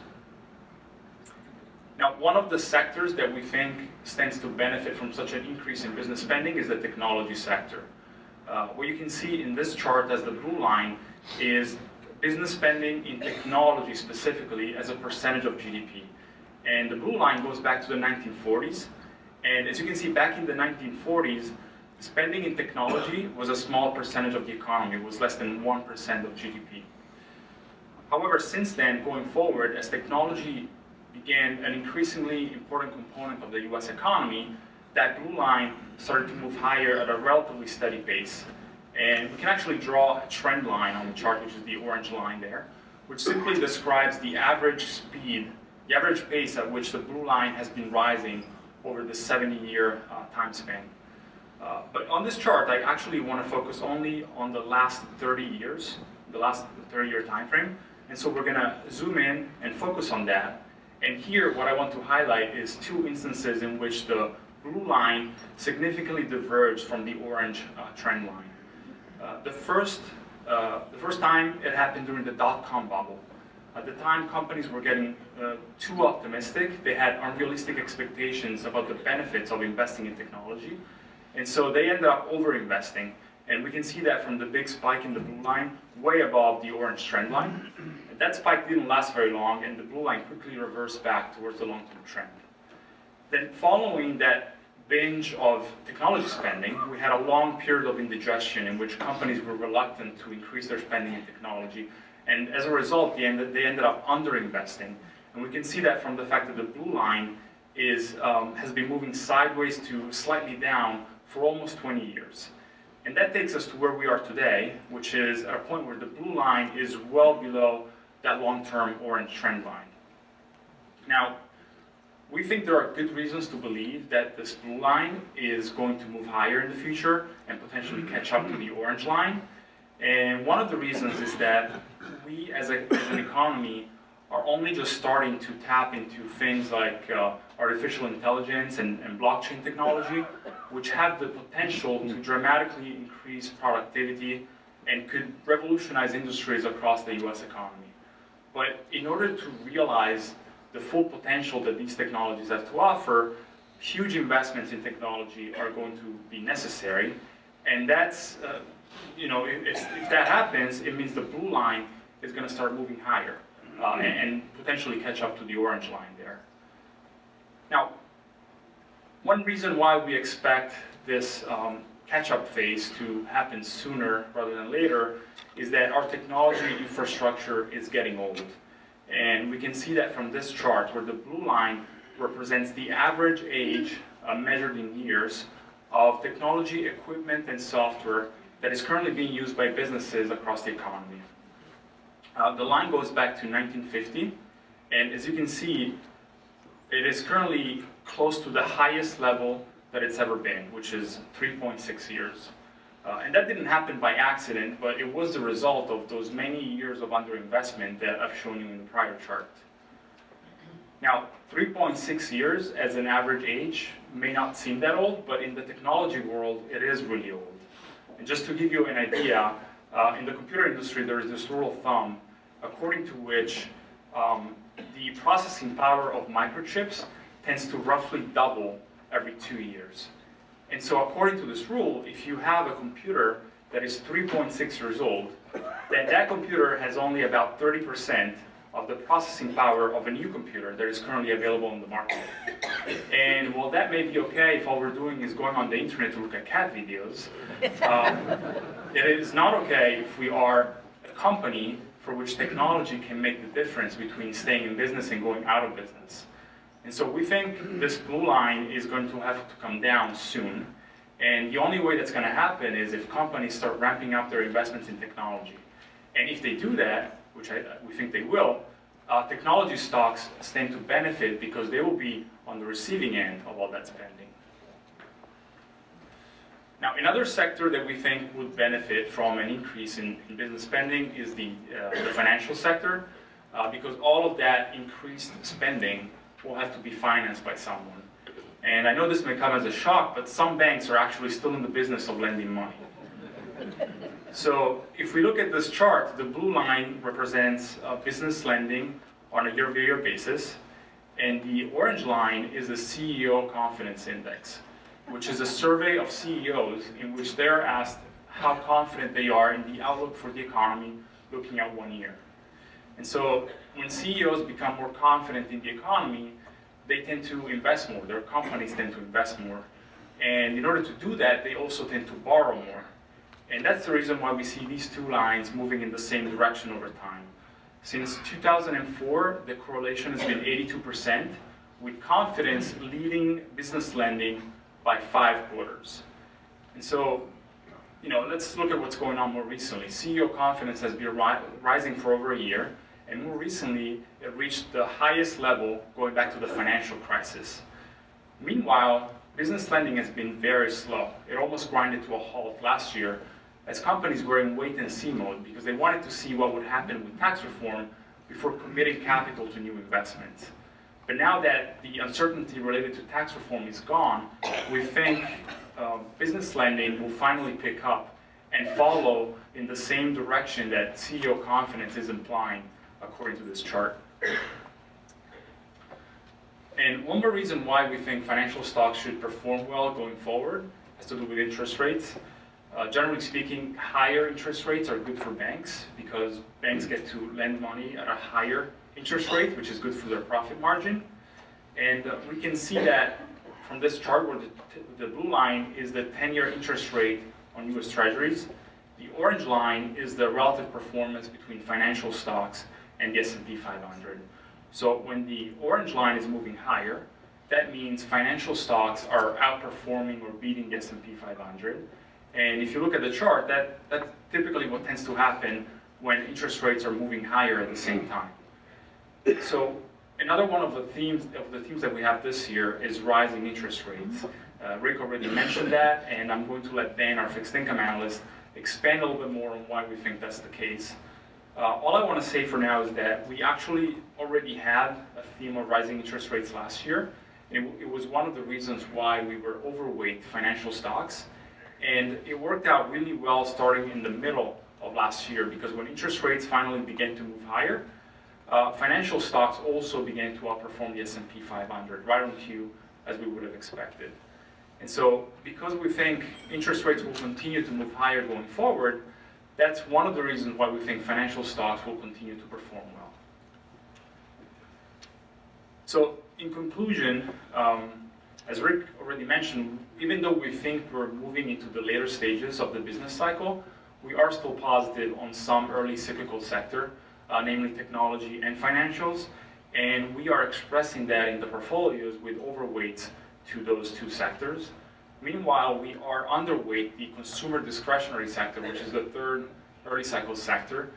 Now, one of the sectors that we think stands to benefit from such an increase in business spending is the technology sector. What you can see in this chart as the blue line is business spending in technology specifically as a percentage of GDP. And the blue line goes back to the 1940s. And as you can see, back in the 1940s, spending in technology was a small percentage of the economy. It was less than 1% of GDP. However, since then, going forward, as technology began an increasingly important component of the US economy, that blue line started to move higher at a relatively steady pace. And we can actually draw a trend line on the chart, which is the orange line there, which simply describes the average speed, the average pace at which the blue line has been rising over the 70-year time span. But on this chart, I actually want to focus only on the last 30 years, the last 30-year time frame. And so we're going to zoom in and focus on that. And here, what I want to highlight is 2 instances in which the blue line significantly diverged from the orange trend line. The first time it happened during the dot-com bubble. At the time, companies were getting too optimistic. They had unrealistic expectations about the benefits of investing in technology. And so they ended up over-investing. And we can see that from the big spike in the blue line, way above the orange trend line. And that spike didn't last very long, and the blue line quickly reversed back towards the long-term trend. Then following that binge of technology spending, we had a long period of indigestion in which companies were reluctant to increase their spending in technology. And as a result, they ended up underinvesting. And we can see that from the fact that the blue line has been moving sideways to slightly down for almost 20 years. And that takes us to where we are today, which is at a point where the blue line is well below that long-term orange trend line. Now, we think there are good reasons to believe that this blue line is going to move higher in the future and potentially catch up to the orange line. And one of the reasons is that we, as an economy, are only just starting to tap into things like artificial intelligence and blockchain technology, which have the potential to dramatically increase productivity and could revolutionize industries across the US economy. But in order to realize the full potential that these technologies have to offer, huge investments in technology are going to be necessary. And that's, if that happens, it means the blue line is going to start moving higher and potentially catch up to the orange line there. Now, one reason why we expect this catch-up phase to happen sooner rather than later is that our technology infrastructure is getting old. And we can see that from this chart, where the blue line represents the average age, measured in years, of technology, equipment, and software that is currently being used by businesses across the economy. The line goes back to 1950, and as you can see, it is currently close to the highest level that it's ever been, which is 3.6 years. And that didn't happen by accident, but it was the result of those many years of underinvestment that I've shown you in the prior chart. Now, 3.6 years as an average age may not seem that old, but in the technology world, it is really old. And just to give you an idea, in the computer industry, there is this rule of thumb according to which the processing power of microchips tends to roughly double every 2 years. And so according to this rule, if you have a computer that is 3.6 years old, then that computer has only about 30% of the processing power of a new computer that is currently available in the market. And while that may be okay if all we're doing is going on the internet to look at cat videos, it is not okay if we are a company for which technology can make the difference between staying in business and going out of business. And so we think this blue line is going to have to come down soon. And the only way that's going to happen is if companies start ramping up their investments in technology. And if they do that, which we think they will, technology stocks stand to benefit because they will be on the receiving end of all that spending. Now, another sector that we think would benefit from an increase in business spending is the financial sector, because all of that increased spending will have to be financed by someone. And I know this may come as a shock, but some banks are actually still in the business of lending money. So if we look at this chart, the blue line represents business lending on a year-over-year basis, and the orange line is the CEO Confidence Index, which is a survey of CEOs in which they're asked how confident they are in the outlook for the economy looking at 1 year. And so when CEOs become more confident in the economy, they tend to invest more. Their companies tend to invest more. And in order to do that, they also tend to borrow more. And that's the reason why we see these two lines moving in the same direction over time. Since 2004, the correlation has been 82%, with confidence leading business lending by 5 quarters. And so, let's look at what's going on more recently. CEO confidence has been rising for over a year, and more recently, it reached the highest level going back to the financial crisis. Meanwhile, business lending has been very slow. It almost grinded to a halt last year as companies were in wait-and-see mode because they wanted to see what would happen with tax reform before committing capital to new investments. But now that the uncertainty related to tax reform is gone, we think business lending will finally pick up and follow in the same direction that CEO confidence is implying, according to this chart. And one more reason why we think financial stocks should perform well going forward has to do with interest rates. Generally speaking, higher interest rates are good for banks because banks get to lend money at a higher interest rate, which is good for their profit margin. And we can see that from this chart where the blue line is the 10-year interest rate on US Treasuries. The orange line is the relative performance between financial stocks and the S&P 500. So when the orange line is moving higher, that means financial stocks are outperforming or beating the S&P 500. And if you look at the chart, that's typically what tends to happen when interest rates are moving higher at the same time. So Another one of the themes that we have this year is rising interest rates. Rick already mentioned that, and I'm going to let Dan, our fixed income analyst, expand a little bit more on why we think that's the case. All I want to say for now is that we actually already had a theme of rising interest rates last year. It was one of the reasons why we were overweight financial stocks, and it worked out really well starting in the middle of last year, because when interest rates finally began to move higher, financial stocks also began to outperform the S&P 500, right on cue, as we would have expected. And so, because we think interest rates will continue to move higher going forward, that's one of the reasons why we think financial stocks will continue to perform well. So, in conclusion, as Rick already mentioned, even though we think we're moving into the later stages of the business cycle, we are still positive on some early cyclical sector, namely technology and financials, and we are expressing that in the portfolios with overweights to those two sectors. Meanwhile, we are underweight the consumer discretionary sector, which is the third early cycle sector.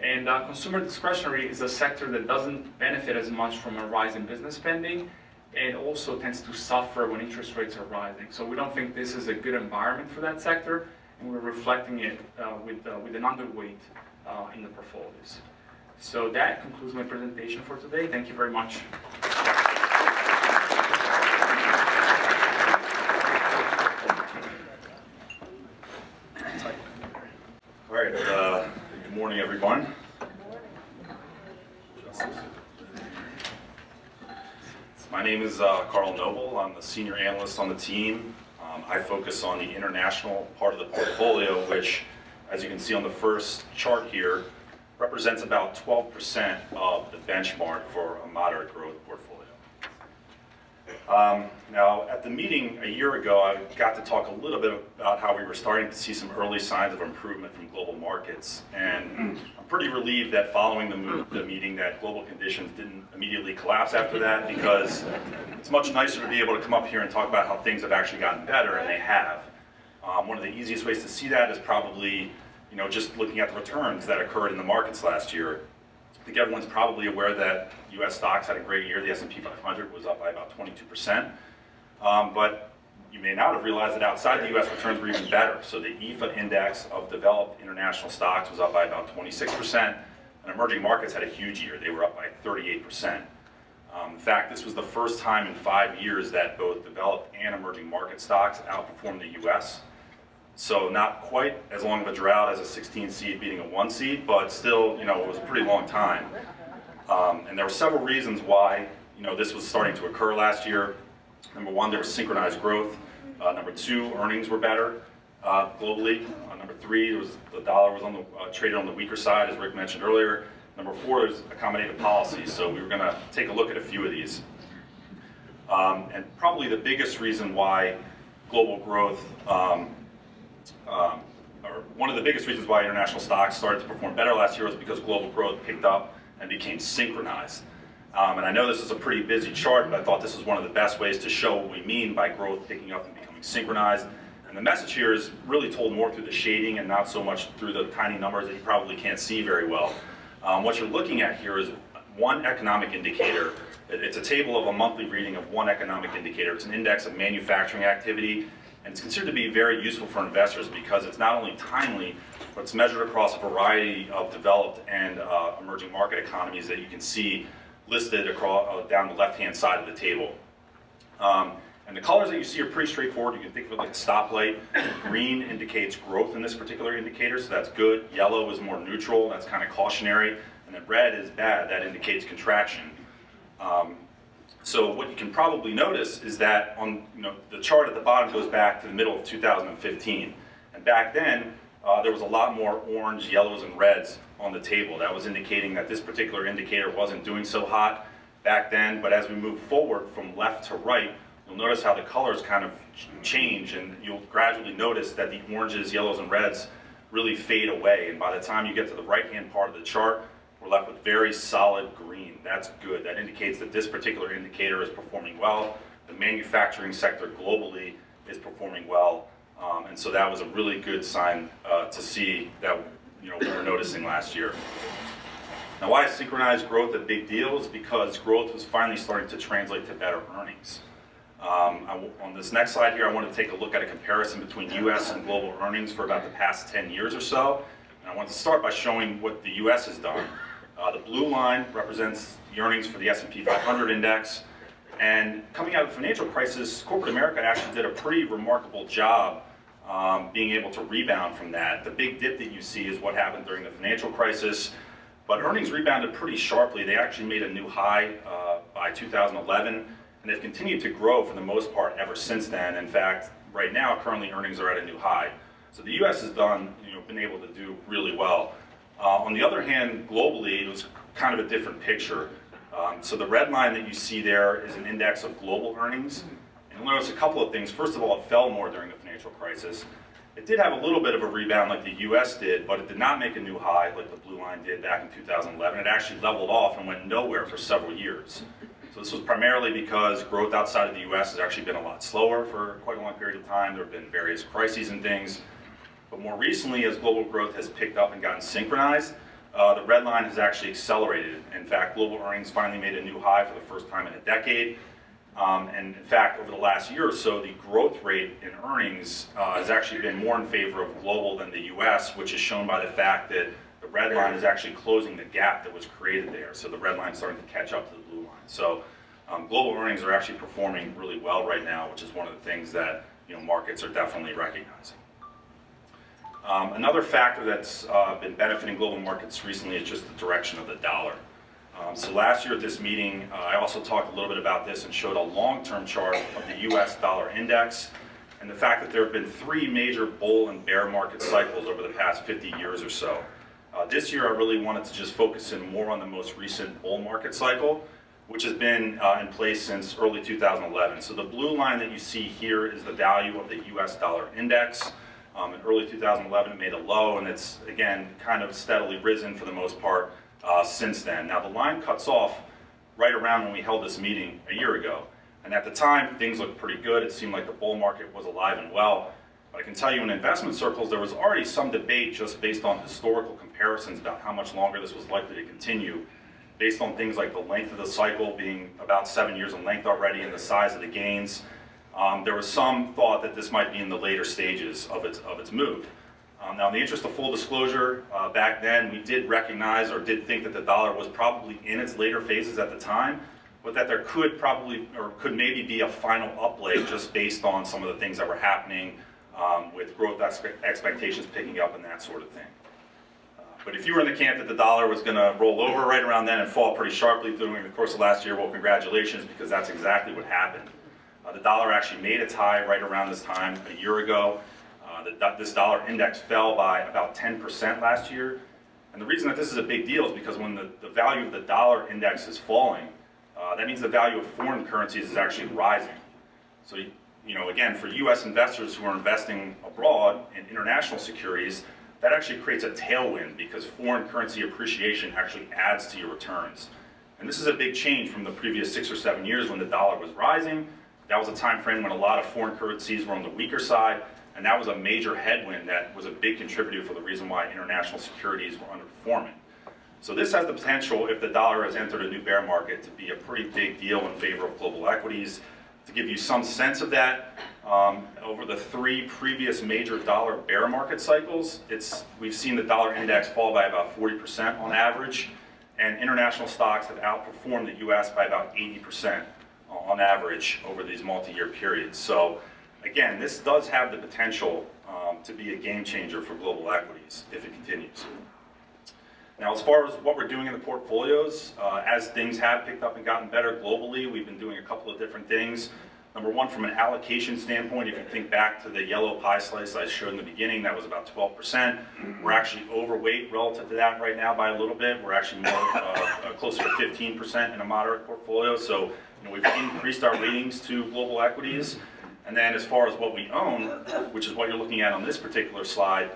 And consumer discretionary is a sector that doesn't benefit as much from a rise in business spending, and also tends to suffer when interest rates are rising. So we don't think this is a good environment for that sector, and we're reflecting it with an underweight in the portfolios. So that concludes my presentation for today. Thank you very much. All right, good morning, everyone. My name is Carl Noble. I'm the senior analyst on the team. I focus on the international part of the portfolio, which, as you can see on the first chart here, represents about 12% of the benchmark for a moderate growth portfolio. Now, at the meeting a year ago, I got to talk a little bit about how we were starting to see some early signs of improvement from global markets. And I'm pretty relieved that following the meeting that global conditions didn't immediately collapse after that, because it's much nicer to be able to come up here and talk about how things have actually gotten better, and they have. One of the easiest ways to see that is probably just looking at the returns that occurred in the markets last year. I think everyone's probably aware that U.S. stocks had a great year. The S&P 500 was up by about 22%. But you may not have realized that outside the U.S. returns were even better. So the EFA index of developed international stocks was up by about 26%. And emerging markets had a huge year. They were up by 38%. In fact, this was the first time in 5 years that both developed and emerging market stocks outperformed the U.S. So not quite as long of a drought as a 16 seed beating a 1 seed, but still, it was a pretty long time. And there were several reasons why, this was starting to occur last year. Number one, there was synchronized growth. Number two, earnings were better globally. Number three, the dollar was traded on the weaker side, as Rick mentioned earlier. Number four, there's accommodative policy. So we were going to take a look at a few of these. And probably the biggest reason why global growth, or one of the biggest reasons why international stocks started to perform better last year was because global growth picked up and became synchronized. And I know this is a pretty busy chart, but I thought this was one of the best ways to show what we mean by growth picking up and becoming synchronized. And the message here is really told more through the shading and not so much through the tiny numbers that you probably can't see very well. What you're looking at here is one economic indicator. It's a table of a monthly reading of one economic indicator. It's an index of manufacturing activity, and it's considered to be very useful for investors because it's not only timely, but it's measured across a variety of developed and emerging market economies that you can see listed across, down the left-hand side of the table. And the colors that you see are pretty straightforward. You can think of it like a stoplight. Green indicates growth in this particular indicator, so that's good. Yellow is more neutral, that's kind of cautionary. And then red is bad, that indicates contraction. So what you can probably notice is that on the chart at the bottom goes back to the middle of 2015. And back then, there was a lot more orange, yellows, and reds on the table. That was indicating that this particular indicator wasn't doing so hot back then. But as we move forward from left to right, you'll notice how the colors kind of change, and you'll gradually notice that the oranges, yellows, and reds really fade away. And by the time you get to the right-hand part of the chart, we're left with very solid green. That's good. That indicates that this particular indicator is performing well. The manufacturing sector globally is performing well. And so that was a really good sign to see that we were noticing last year. Now, why is synchronized growth a big deal? Is because growth was finally starting to translate to better earnings. On this next slide here, I want to take a look at a comparison between US and global earnings for about the past 10 years or so. And I want to start by showing what the US has done. The blue line represents the earnings for the S&P 500 index. And coming out of the financial crisis, corporate America actually did a pretty remarkable job being able to rebound from that. The big dip that you see is what happened during the financial crisis, but earnings rebounded pretty sharply. They actually made a new high by 2011, and they've continued to grow for the most part ever since then. In fact, right now, currently earnings are at a new high. So the US has been able to do really well. On the other hand, globally, it was kind of a different picture. So the red line that you see there is an index of global earnings. And you'll notice a couple of things. First of all, it fell more during the financial crisis. It did have a little bit of a rebound like the US did, but it did not make a new high like the blue line did back in 2011. It actually leveled off and went nowhere for several years. So this was primarily because growth outside of the US has actually been a lot slower for quite a long period of time. There have been various crises and things. But more recently, as global growth has picked up and gotten synchronized, the red line has actually accelerated. In fact, global earnings finally made a new high for the first time in a decade. And in fact, over the last year or so, the growth rate in earnings has actually been more in favor of global than the US, which is shown by the fact that the red line is actually closing the gap that was created there. So the red line is starting to catch up to the blue line. So global earnings are actually performing really well right now, which is one of the things that markets are definitely recognizing. Another factor that's been benefiting global markets recently is just the direction of the dollar. So last year at this meeting, I also talked a little bit about this and showed a long-term chart of the US dollar index and the fact that there have been 3 major bull and bear market cycles over the past 50 years or so. This year I really wanted to just focus in more on the most recent bull market cycle, which has been in place since early 2011. So the blue line that you see here is the value of the US dollar index. In early 2011 it made a low, and it's again kind of steadily risen for the most part since then. Now the line cuts off right around when we held this meeting a year ago, and at the time things looked pretty good. It seemed like the bull market was alive and well, but I can tell you in investment circles there was already some debate just based on historical comparisons about how much longer this was likely to continue, based on things like the length of the cycle being about 7 years in length already and the size of the gains. There was some thought that this might be in the later stages of its move. Now, in the interest of full disclosure, back then we did recognize or did think that the dollar was probably in its later phases at the time, but that there could maybe be a final up leg just based on some of the things that were happening with growth expectations picking up and that sort of thing. But if you were in the camp that the dollar was going to roll over right around then and fall pretty sharply during the course of last year, well, congratulations, because that's exactly what happened. The dollar actually made its high right around this time a year ago. This dollar index fell by about 10% last year. And the reason that this is a big deal is because when the value of the dollar index is falling, that means the value of foreign currencies is actually rising. So, again, for US investors who are investing abroad in international securities, that actually creates a tailwind because foreign currency appreciation actually adds to your returns. And this is a big change from the previous 6 or 7 years when the dollar was rising. That was a time frame when a lot of foreign currencies were on the weaker side, and that was a major headwind that was a big contributor for the reason why international securities were underperforming. So this has the potential, if the dollar has entered a new bear market, to be a pretty big deal in favor of global equities. To give you some sense of that, over the 3 previous major dollar bear market cycles, we've seen the dollar index fall by about 40% on average, and international stocks have outperformed the US by about 80%. On average over these multi-year periods. So again, this does have the potential to be a game changer for global equities if it continues. Now, as far as what we're doing in the portfolios, as things have picked up and gotten better globally, we've been doing a couple of different things. Number one, from an allocation standpoint, if you think back to the yellow pie slice I showed in the beginning, that was about 12%. We're actually overweight relative to that right now by a little bit. We're actually more closer to 15% in a moderate portfolio. So we've increased our weightings to global equities. And then as far as what we own, which is what you're looking at on this particular slide,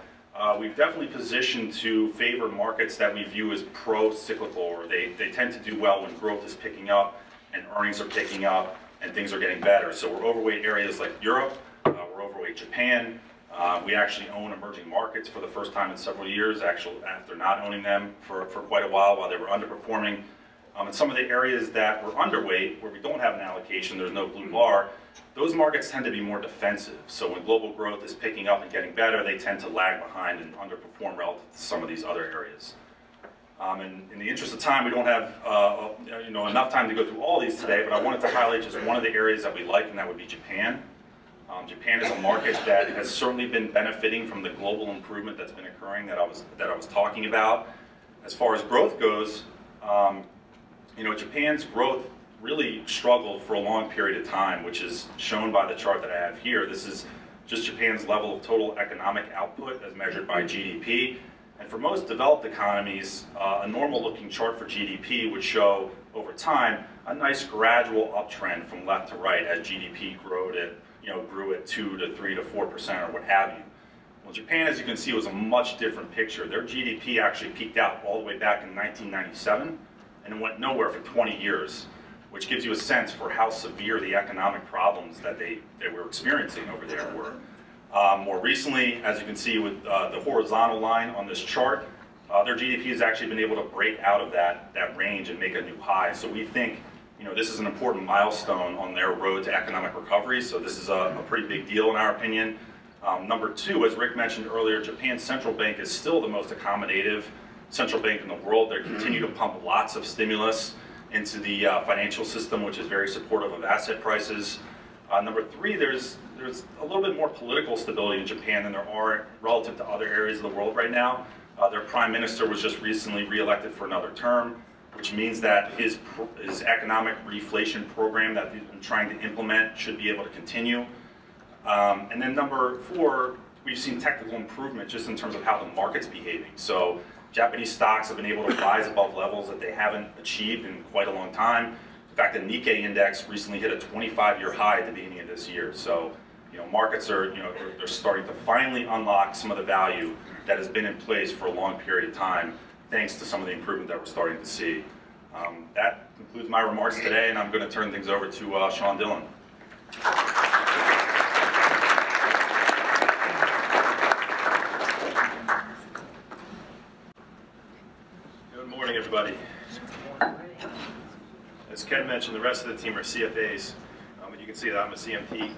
we've definitely positioned to favor markets that we view as pro-cyclical, or they tend to do well when growth is picking up and earnings are picking up and things are getting better. So we're overweight areas like Europe, we're overweight Japan, We actually own emerging markets for the first time in several years, actually after not owning them for quite a while they were underperforming. And some of the areas that were underweight, where we don't have an allocation, there's no blue bar, those markets tend to be more defensive. So when global growth is picking up and getting better, they tend to lag behind and underperform relative to some of these other areas. And in the interest of time, we don't have enough time to go through all these today, but I wanted to highlight just one of the areas that we like, and that would be Japan. Japan is a market that has certainly been benefiting from the global improvement that's been occurring that I was talking about. As far as growth goes, Japan's growth really struggled for a long period of time, which is shown by the chart that I have here. This is just Japan's level of total economic output as measured by GDP. And for most developed economies, a normal-looking chart for GDP would show, over time, a nice gradual uptrend from left to right as GDP grew at 2 to 3 to 4% or what have you. Well, Japan, as you can see, was a much different picture. Their GDP actually peaked out all the way back in 1997 and went nowhere for 20 years, which gives you a sense for how severe the economic problems that they were experiencing over there were. More recently, as you can see with the horizontal line on this chart, their GDP has actually been able to break out of that range and make a new high. So we think this is an important milestone on their road to economic recovery, so this is a pretty big deal in our opinion. Number two, as Rick mentioned earlier, Japan's central bank is still the most accommodative central bank in the world. They continue to pump lots of stimulus into the financial system, which is very supportive of asset prices. Number three, there's a little bit more political stability in Japan than there are relative to other areas of the world right now. Their prime minister was just recently reelected for another term, which means that his economic reflation program that he's been trying to implement should be able to continue. And then number four, we've seen technical improvement just in terms of how the market's behaving. So Japanese stocks have been able to rise above levels that they haven't achieved in quite a long time. In fact, the Nikkei index recently hit a 25-year high at the beginning of this year. So, markets are, they're starting to finally unlock some of the value that has been in place for a long period of time, thanks to some of the improvement that we're starting to see. That concludes my remarks today, and I'm going to turn things over to Sean Dillon. Good morning, everybody. As Ken mentioned, the rest of the team are CFAs, but you can see that I'm a CMT,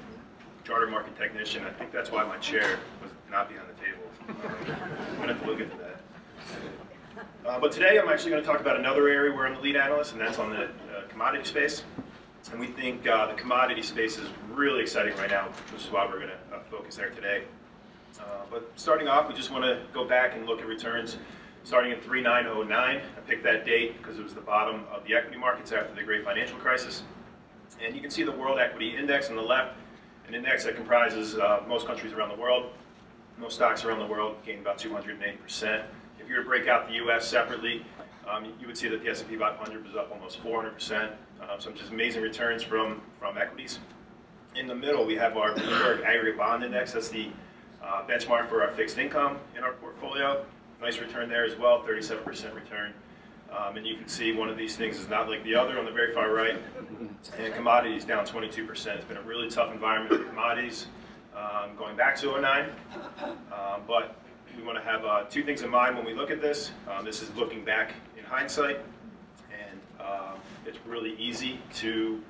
charter market technician. I think that's why my chair was not behind the table. I'm going to have to look into that. But today I'm actually going to talk about another area where I'm the lead analyst, and that's on the commodity space. And we think the commodity space is really exciting right now, which is why we're going to focus there today. But starting off, we just want to go back and look at returns starting in 3909. I picked that date because it was the bottom of the equity markets after the great financial crisis. And you can see the World Equity Index on the left, an index that comprises most countries around the world. Most stocks around the world gained about 208%. If you were to break out the US separately, you would see that the S&P 500 was up almost 400%. Some just amazing returns from equities. In the middle, we have our Bloomberg Aggregate Bond Index. That's the benchmark for our fixed income in our portfolio. Nice return there as well, 37% return. And you can see one of these things is not like the other on the very far right. And commodities down 22%. It's been a really tough environment for commodities going back to 2009. But we want to have two things in mind when we look at this. This is looking back in hindsight. And it's really easy to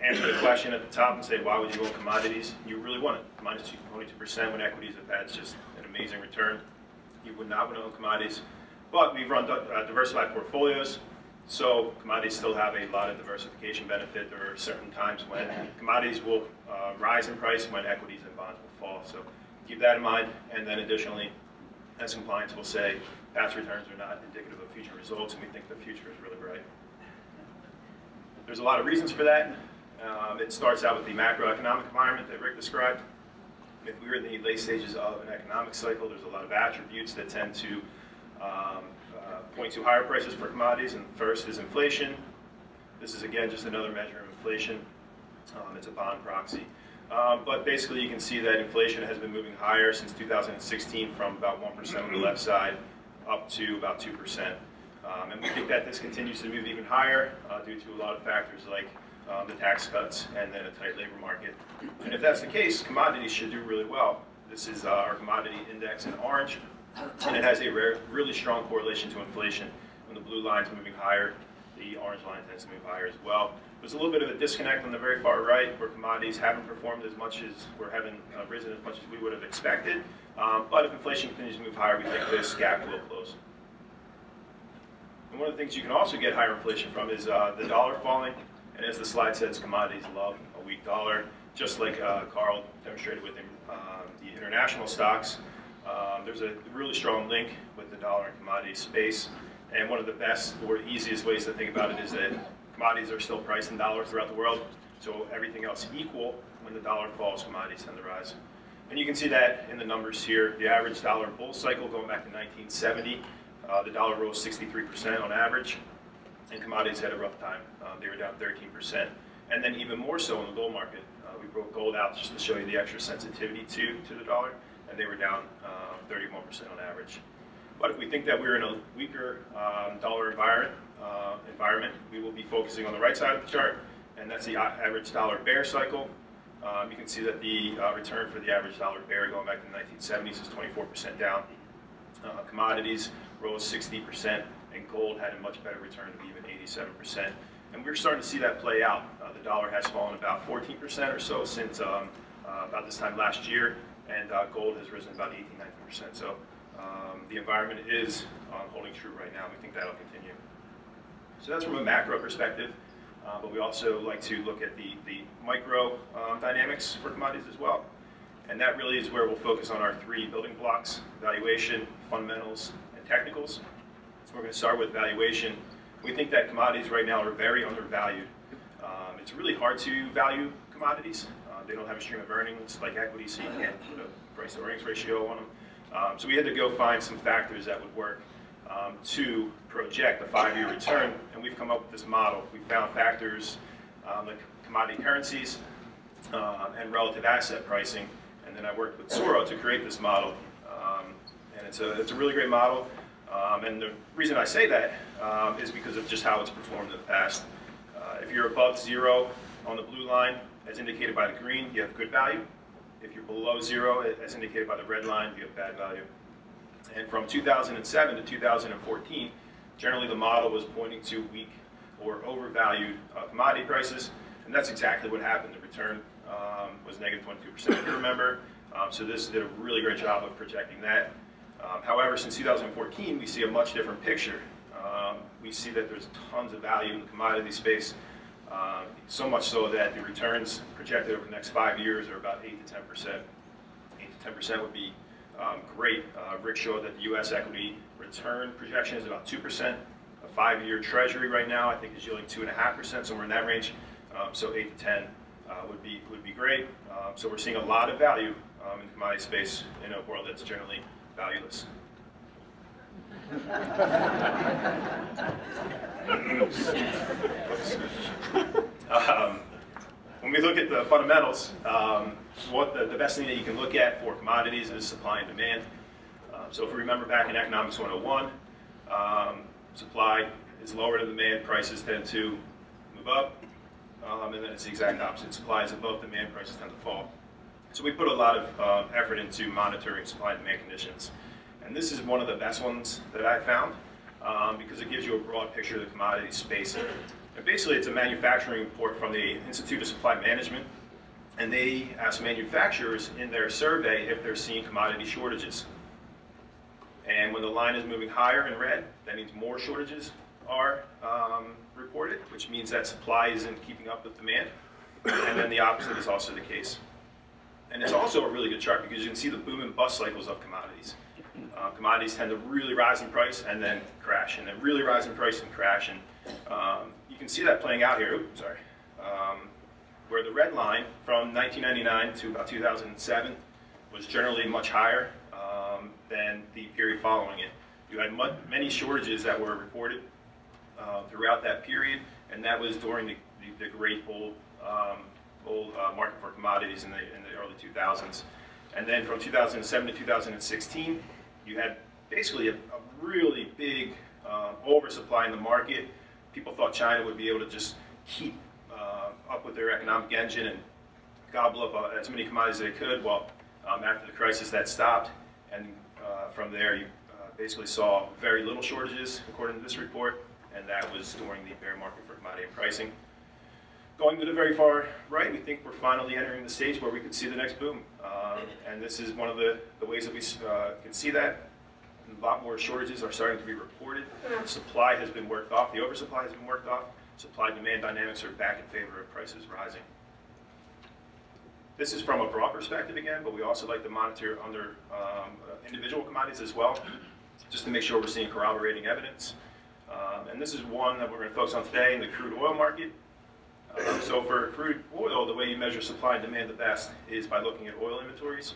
answer the question at the top and say, why would you own commodities? You really want it. Minus 22% when equities have had just an amazing return. You would not want to own commodities. But we've run diversified portfolios, so commodities still have a lot of diversification benefit. There are certain times when commodities will rise in price when equities and bonds will fall. So keep that in mind. And then additionally, as compliance will say, past returns are not indicative of future results, and we think the future is really bright. There's a lot of reasons for that. It starts out with the macroeconomic environment that Rick described. If we were in the late stages of an economic cycle, there's a lot of attributes that tend to point to higher prices for commodities, and first is inflation. This is again just another measure of inflation. It's a bond proxy. But basically you can see that inflation has been moving higher since 2016 from about 1% on the left side up to about 2%. And we think that this continues to move even higher due to a lot of factors like the tax cuts and then a tight labor market. And if that's the case, commodities should do really well. This is our commodity index in orange, and it has a really strong correlation to inflation. When the blue line's moving higher, the orange line tends to move higher as well. There's a little bit of a disconnect on the very far right, where commodities haven't performed as much as, or haven't risen as much as we would have expected. But if inflation continues to move higher, we think this gap will close. And one of the things you can also get higher inflation from is the dollar falling. And as the slide says, commodities love a weak dollar. Just like Carl demonstrated with the international stocks, there's a really strong link with the dollar and commodity space. And one of the best or easiest ways to think about it is that commodities are still priced in dollars throughout the world. So everything else equal, when the dollar falls, commodities tend to rise. And you can see that in the numbers here. The average dollar bull cycle going back to 1970, the dollar rose 63% on average, and commodities had a rough time. They were down 13%. And then even more so in the gold market. We broke gold out just to show you the extra sensitivity to the dollar, and they were down 31% on average. But if we think that we're in a weaker dollar environment, we will be focusing on the right side of the chart, and that's the average dollar bear cycle. You can see that the return for the average dollar bear going back to the 1970s is 24% down. Commodities rose 60%, and gold had a much better return of even 87%. And we're starting to see that play out. The dollar has fallen about 14% or so since about this time last year, and gold has risen about 18–19%. So the environment is holding true right now. We think that'll continue. So that's from a macro perspective, but we also like to look at the micro dynamics for commodities as well. And that really is where we'll focus on our three building blocks: valuation, fundamentals, and technicals. So we're going to start with valuation. We think that commodities right now are very undervalued. It's really hard to value commodities. They don't have a stream of earnings like equity, so you can't put a price to earnings ratio on them. So we had to go find some factors that would work to project a 5-year return, and we've come up with this model. We found factors like commodity currencies and relative asset pricing, and then I worked with Sauro to create this model. And it's a really great model. And the reason I say that is because of just how it's performed in the past. If you're above 0 on the blue line, as indicated by the green, you have good value. If you're below 0, as indicated by the red line, you have bad value. And from 2007 to 2014, generally the model was pointing to weak or overvalued commodity prices, and that's exactly what happened. The return was negative 22%, if you remember. So this did a really great job of projecting that. However, since 2014, we see a much different picture. We see that there's tons of value in the commodity space, so much so that the returns projected over the next 5 years are about 8 to 10%. 8 to 10% would be great. Rick showed that the U.S. equity return projection is about 2%. A 5-year treasury right now, I think, is yielding 2.5%, somewhere in that range. So 8 to 10 would be great. So we're seeing a lot of value in the commodity space in a world that's generally valueless. When we look at the fundamentals, the best thing that you can look at for commodities is supply and demand. So if we remember back in Economics 101, supply is lower than demand, prices tend to move up, and then it's the exact opposite. Supply is above demand, prices tend to fall. So we put a lot of effort into monitoring supply and demand conditions. And this is one of the best ones that I found because it gives you a broad picture of the commodity space. And basically, it's a manufacturing report from the Institute of Supply Management, and they ask manufacturers in their survey if they're seeing commodity shortages. And when the line is moving higher in red, that means more shortages are reported, which means that supply isn't keeping up with demand. And then the opposite is also the case. And it's also a really good chart because you can see the boom and bust cycles of commodities. Commodities tend to really rise in price and then crash, and then really rise in price and crash. And you can see that playing out here. Oops, sorry. Where the red line from 1999 to about 2007 was generally much higher than the period following it. You had many shortages that were reported throughout that period, and that was during the great bull market for commodities in the early 2000s. And then from 2007 to 2016, you had basically a really big oversupply in the market. People thought China would be able to just keep up with their economic engine and gobble up as many commodities as they could. Well, After the crisis, that stopped, and from there you basically saw very little shortages, according to this report, and that was during the bear market for commodity and pricing. Going to the very far right, we think we're finally entering the stage where we could see the next boom. And this is one of the ways that we can see that. A lot more shortages are starting to be reported. Supply has been worked off. The oversupply has been worked off. Supply-demand dynamics are back in favor of prices rising. This is from a broad perspective again, but we also like to monitor under individual commodities as well, just to make sure we're seeing corroborating evidence. And this is one that we're going to focus on today in the crude oil market. So for crude oil, the way you measure supply and demand the best is by looking at oil inventories.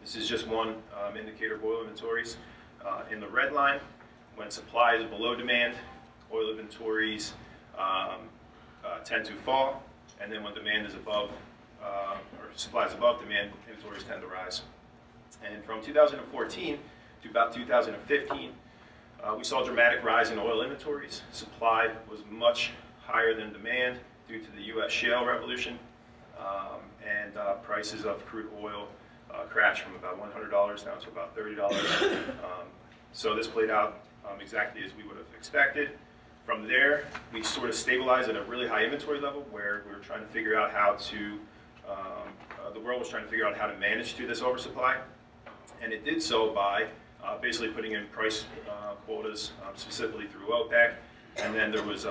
This is just one indicator of oil inventories. In the red line, when supply is below demand, oil inventories tend to fall, and then when demand is above, or supply is above demand, inventories tend to rise. And from 2014 to about 2015, we saw a dramatic rise in oil inventories. Supply was much higher than demand due to the U.S. shale revolution, and prices of crude oil crashed from about $100 down to about $30. So this played out exactly as we would have expected. From there, we sort of stabilized at a really high inventory level where we were trying to figure out how to, the world was trying to figure out how to manage through this oversupply. And it did so by basically putting in price quotas, specifically through OPEC. And then there was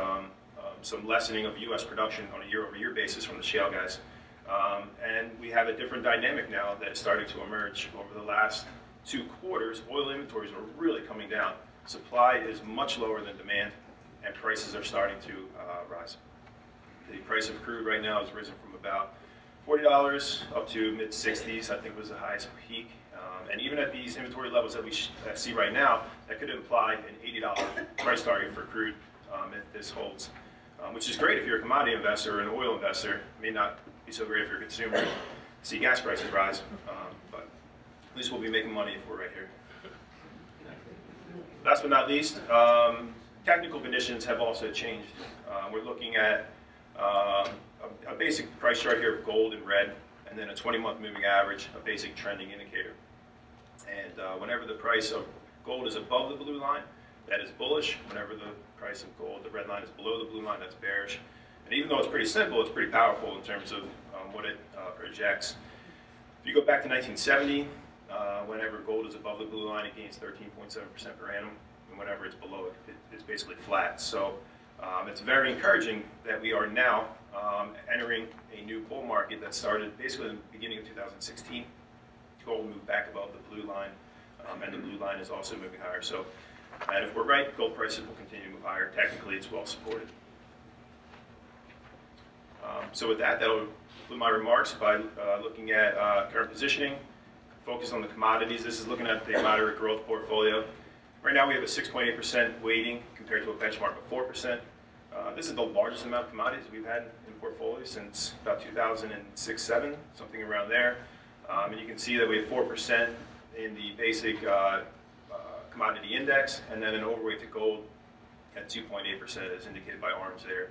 some lessening of U.S. production on a year-over-year basis from the shale guys. And we have a different dynamic now that is starting to emerge. Over the last 2 quarters, oil inventories are really coming down. Supply is much lower than demand, and prices are starting to rise. The price of crude right now has risen from about $40 up to mid-60s, I think was the highest peak. And even at these inventory levels that we see right now, that could imply an $80 price target for crude if this holds. Which is great if you're a commodity investor or an oil investor. It may not be so great if you're a consumer. See gas prices rise, but at least we'll be making money if we're right here. Last but not least, technical conditions have also changed. We're looking at a basic price chart here of gold in red, and then a 20-month moving average, a basic trending indicator. And whenever the price of gold is above the blue line, that is bullish. Whenever the price of gold, the red line, is below the blue line, that's bearish. And even though it's pretty simple, it's pretty powerful in terms of what it projects. If you go back to 1970, whenever gold is above the blue line, it gains 13.7% per annum. And whenever it's below it, it's basically flat. So it's very encouraging that we are now entering a new bull market that started basically in the beginning of 2016. Gold moved back above the blue line, and the blue line is also moving higher. So, and if we're right, gold prices will continue to move higher. Technically, it's well supported. So with that, that'll conclude my remarks by looking at current positioning, focus on the commodities. This is looking at the moderate growth portfolio. Right now we have a 6.8% weighting compared to a benchmark of 4%. This is the largest amount of commodities we've had in portfolio since about 2006-07, something around there. And you can see that we have 4% in the basic commodity index, and then an overweight to gold at 2.8% as indicated by arms there.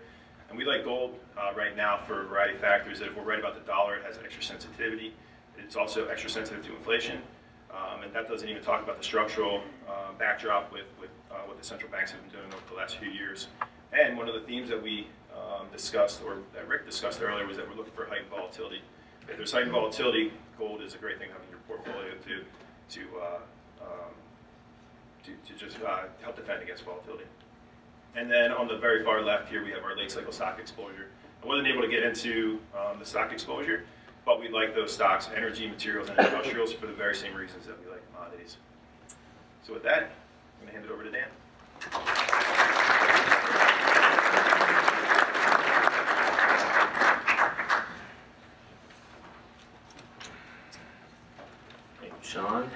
And we like gold right now for a variety of factors. That if we're right about the dollar, it has extra sensitivity. It's also extra sensitive to inflation. And that doesn't even talk about the structural backdrop with what the central banks have been doing over the last few years. And one of the themes that we discussed, or that Rick discussed earlier, was that we're looking for heightened volatility. If there's heightened volatility, gold is a great thing to have in your portfolio to just help defend against volatility. And then on the very far left here, we have our late cycle stock exposure. I wasn't able to get into the stock exposure, but we like those stocks, energy, materials, and industrials, for the very same reasons that we like commodities. So with that, I'm going to hand it over to Dan. Thank you, Sean.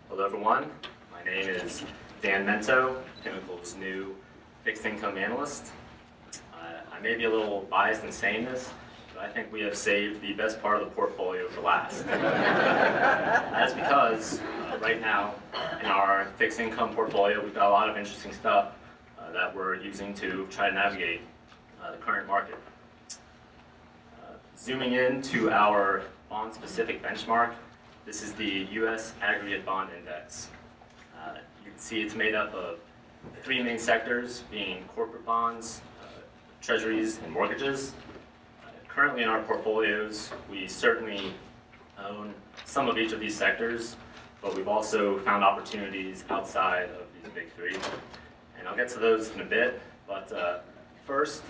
Hello, everyone. My name is Dan Mento, Pinnacle's new fixed income analyst. I may be a little biased in saying this, but I think we have saved the best part of the portfolio for last. That's because right now in our fixed income portfolio, we've got a lot of interesting stuff that we're using to try to navigate the current market. Zooming in to our bond-specific benchmark, This is the U.S. Aggregate Bond Index. You can see it's made up of three main sectors, being corporate bonds, treasuries, and mortgages. Currently in our portfolios, we certainly own some of each of these sectors, but we've also found opportunities outside of these big three. And I'll get to those in a bit, but first,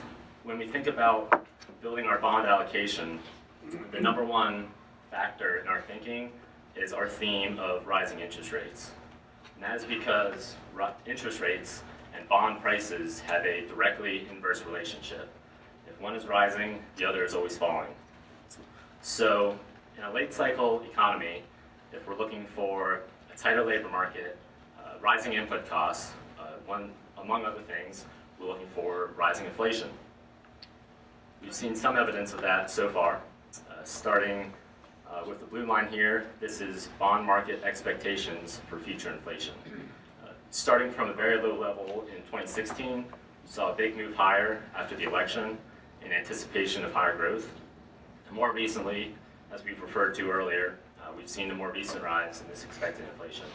when we think about building our bond allocation, the number one factor in our thinking is our theme of rising interest rates. And that is because interest rates and bond prices have a directly inverse relationship. If one is rising, the other is always falling. So in a late cycle economy, if we're looking for a tighter labor market, rising input costs, among other things, we're looking for rising inflation. We've seen some evidence of that so far, starting with the blue line here. This is bond market expectations for future inflation. Starting from a very low level in 2016, we saw a big move higher after the election in anticipation of higher growth. And more recently, as we've referred to earlier, we've seen a more recent rise in this expected inflation,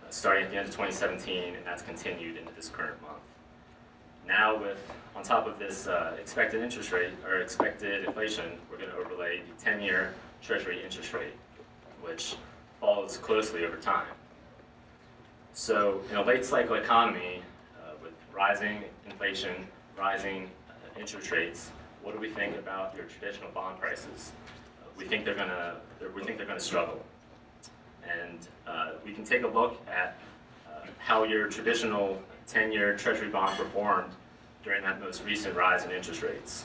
starting at the end of 2017, and that's continued into this current month. Now, on top of this expected interest rate, or expected inflation, we're going to overlay the 10-year Treasury interest rate, which falls closely over time. So in a late cycle economy, with rising inflation, rising interest rates, what do we think about your traditional bond prices? We think they're going to struggle, and we can take a look at how your traditional 10-year Treasury bond performed during that most recent rise in interest rates.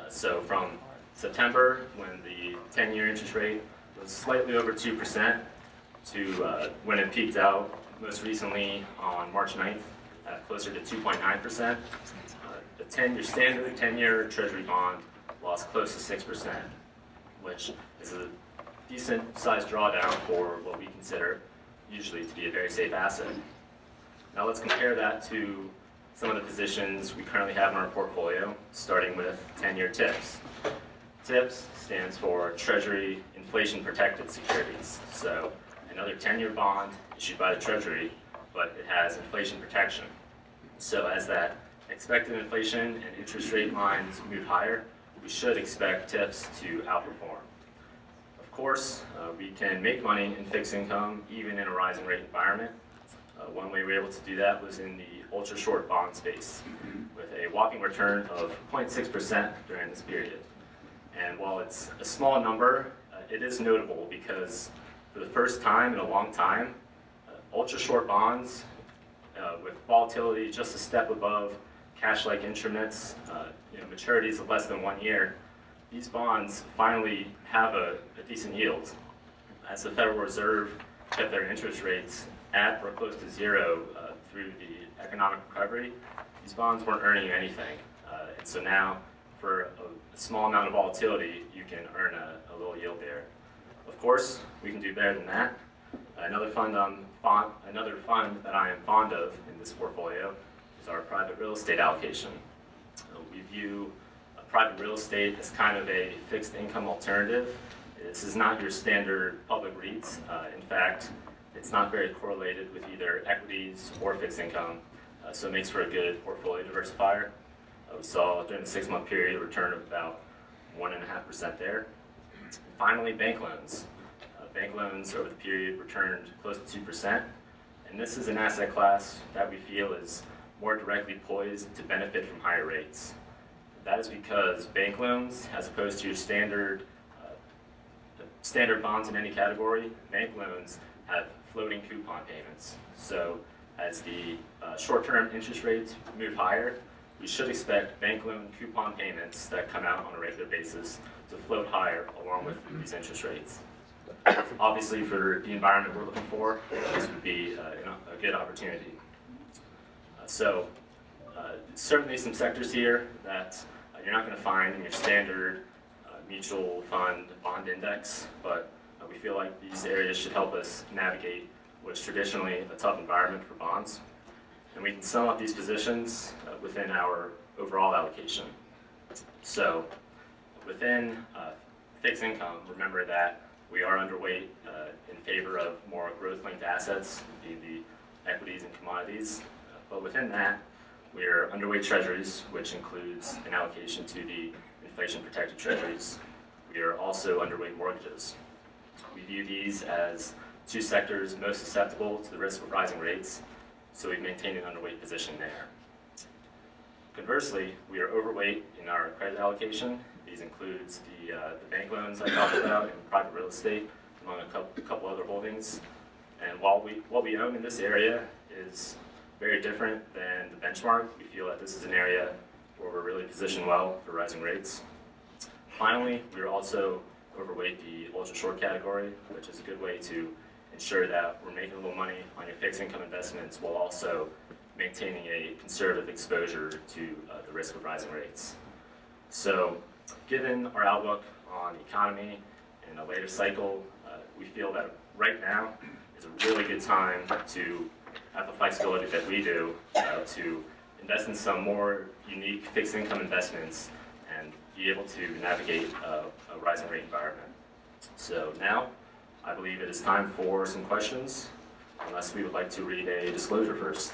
So from September, when the 10-year interest rate was slightly over 2%, to when it peaked out most recently on March 9th at closer to 2.9%. The standard 10-year Treasury bond lost close to 6%, which is a decent sized drawdown for what we consider usually to be a very safe asset. Now let's compare that to some of the positions we currently have in our portfolio, starting with 10-year TIPS. TIPS stands for Treasury Inflation Protected Securities. So another 10-year bond issued by the Treasury, but it has inflation protection. So as that expected inflation and interest rate lines move higher, we should expect TIPS to outperform. Of course, we can make money in fixed income even in a rising rate environment. One way we were able to do that was in the ultra-short bond space, with a whopping return of 0.6% during this period. And while it's a small number, it is notable because for the first time in a long time, ultra-short bonds with volatility just a step above cash-like instruments, maturities of less than 1 year, these bonds finally have a decent yield. As the Federal Reserve kept their interest rates at or close to zero through the economic recovery, these bonds weren't earning anything. And so now, for a small amount of volatility, you can earn a little yield there. Of course, we can do better than that. Another fund that I am fond of in this portfolio is our private real estate allocation. We view private real estate as kind of a fixed income alternative. This is not your standard public REITs. In fact, it's not very correlated with either equities or fixed income, so it makes for a good portfolio diversifier. We saw during the 6-month period a return of about 1.5% there. And finally, bank loans. Bank loans over the period returned close to 2%, and this is an asset class that we feel is more directly poised to benefit from higher rates. That is because bank loans, as opposed to your standard bonds in any category, bank loans have floating coupon payments. So as the short-term interest rates move higher, we should expect bank loan coupon payments that come out on a regular basis to float higher along with these interest rates. Obviously, for the environment we're looking for, this would be a good opportunity. Certainly some sectors here that you're not going to find in your standard mutual fund bond index, but we feel like these areas should help us navigate what's traditionally a tough environment for bonds. And we can sum up these positions within our overall allocation. So within fixed income, remember that we are underweight in favor of more growth-linked assets, being the equities and commodities. But within that, we are underweight treasuries, which includes an allocation to the inflation-protected treasuries. We are also underweight mortgages. We view these as two sectors most susceptible to the risk of rising rates, so we've maintained an underweight position there. Conversely, we are overweight in our credit allocation. These includes the bank loans I talked about and private real estate, among a couple other holdings. And while what we own in this area is very different than the benchmark, we feel that this is an area where we're really positioned well for rising rates. Finally, we are also overweight the ultra short category, which is a good way to ensure that we're making a little money on your fixed income investments while also maintaining a conservative exposure to the risk of rising rates. So, given our outlook on the economy and a later cycle, we feel that right now is a really good time to have the flexibility that we do to invest in some more unique fixed income investments and be able to navigate a rising rate environment. So now, I believe it is time for some questions, unless we would like to read a disclosure first.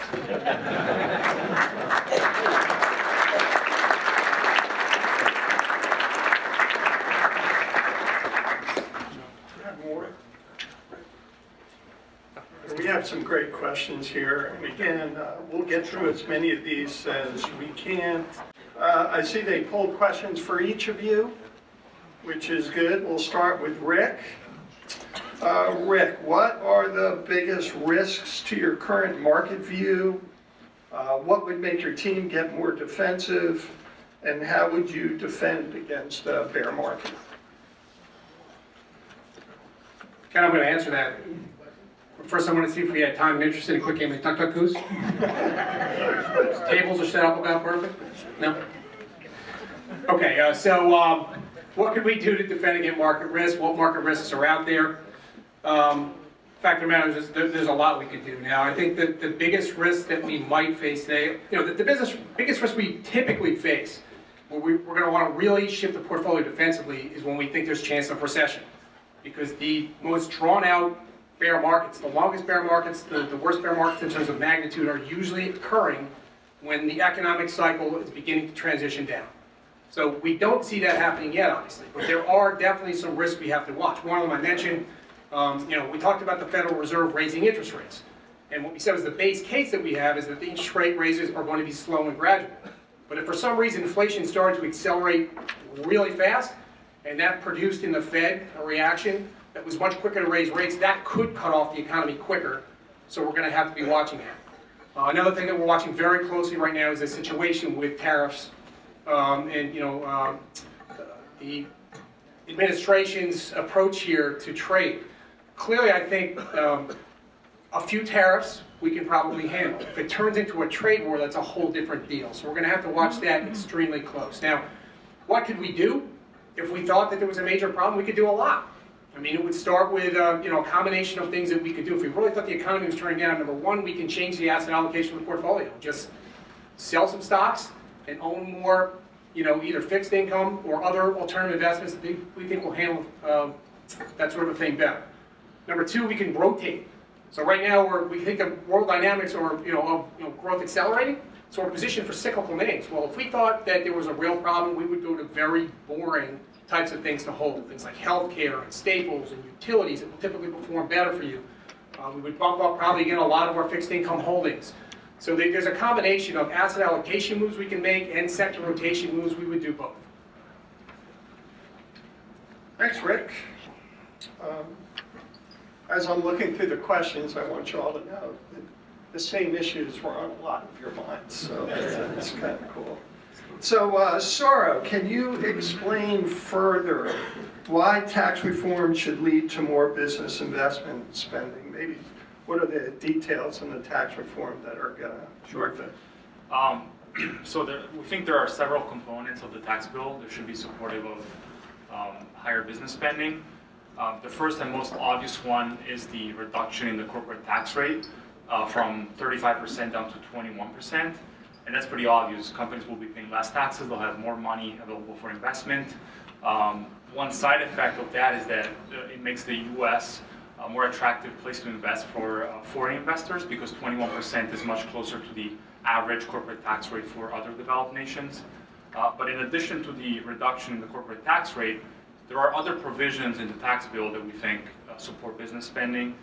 We have some great questions here, and again, we'll get through as many of these as we can. I see they pulled questions for each of you, which is good. We'll start with Rick. Rick, what are the biggest risks to your current market view? What would make your team get more defensive? And how would you defend against a bear market? Ken, I'm going to answer that. First, I want to see if we had time and interest in a quick game of Duck Duck Goose. Tables are set up about perfect? No? Okay, so what could we do to defend against market risk? What market risks are out there? Fact of the matter is there's a lot we could do. Now, I think that the biggest risk that we might face today, the biggest risk we typically face, where we're going to want to really shift the portfolio defensively, is when we think there's a chance of recession. Because the most drawn out bear markets, the longest bear markets, the worst bear markets in terms of magnitude, are usually occurring when the economic cycle is beginning to transition down. So we don't see that happening yet, obviously, but there are definitely some risks we have to watch. One of them I mentioned, we talked about the Federal Reserve raising interest rates. And what we said was the base case that we have is that the interest rate raises are going to be slow and gradual. But if for some reason inflation started to accelerate really fast, and that produced in the Fed a reaction that was much quicker to raise rates, that could cut off the economy quicker. So we're going to have to be watching that. Another thing that we're watching very closely right now is the situation with tariffs the administration's approach here to trade. Clearly, I think a few tariffs we can probably handle. If it turns into a trade war, that's a whole different deal. So we're going to have to watch that extremely close. Now, what could we do? If we thought that there was a major problem, we could do a lot. I mean, it would start with a combination of things that we could do. If we really thought the economy was turning down, number one, we can change the asset allocation of the portfolio. Just sell some stocks and own more, either fixed income or other alternative investments that we think will handle that sort of a thing better. Number two, we can rotate. So right now we think of world dynamics or growth accelerating. So we're positioned for cyclical names. Well, if we thought that there was a real problem, we would go to very boring types of things to hold, things like healthcare and staples and utilities that will typically perform better for you. We would bump up probably again a lot of our fixed income holdings. So there's a combination of asset allocation moves we can make and sector rotation moves. We would do both. Thanks, Rick. As I'm looking through the questions, I want you all to know that the same issues were on a lot of your minds, so that's kind of cool. So, Sauro, can you explain further why tax reform should lead to more business investment spending? Maybe what are the details in the tax reform that are going to work there? We think there are several components of the tax bill that should be supportive of higher business spending. The first and most obvious one is the reduction in the corporate tax rate from 35% down to 21%. And that's pretty obvious. Companies will be paying less taxes. They'll have more money available for investment. one side effect of that is that it makes the U.S. a more attractive place to invest for foreign investors, because 21% is much closer to the average corporate tax rate for other developed nations. But in addition to the reduction in the corporate tax rate, there are other provisions in the tax bill that we think support business spending.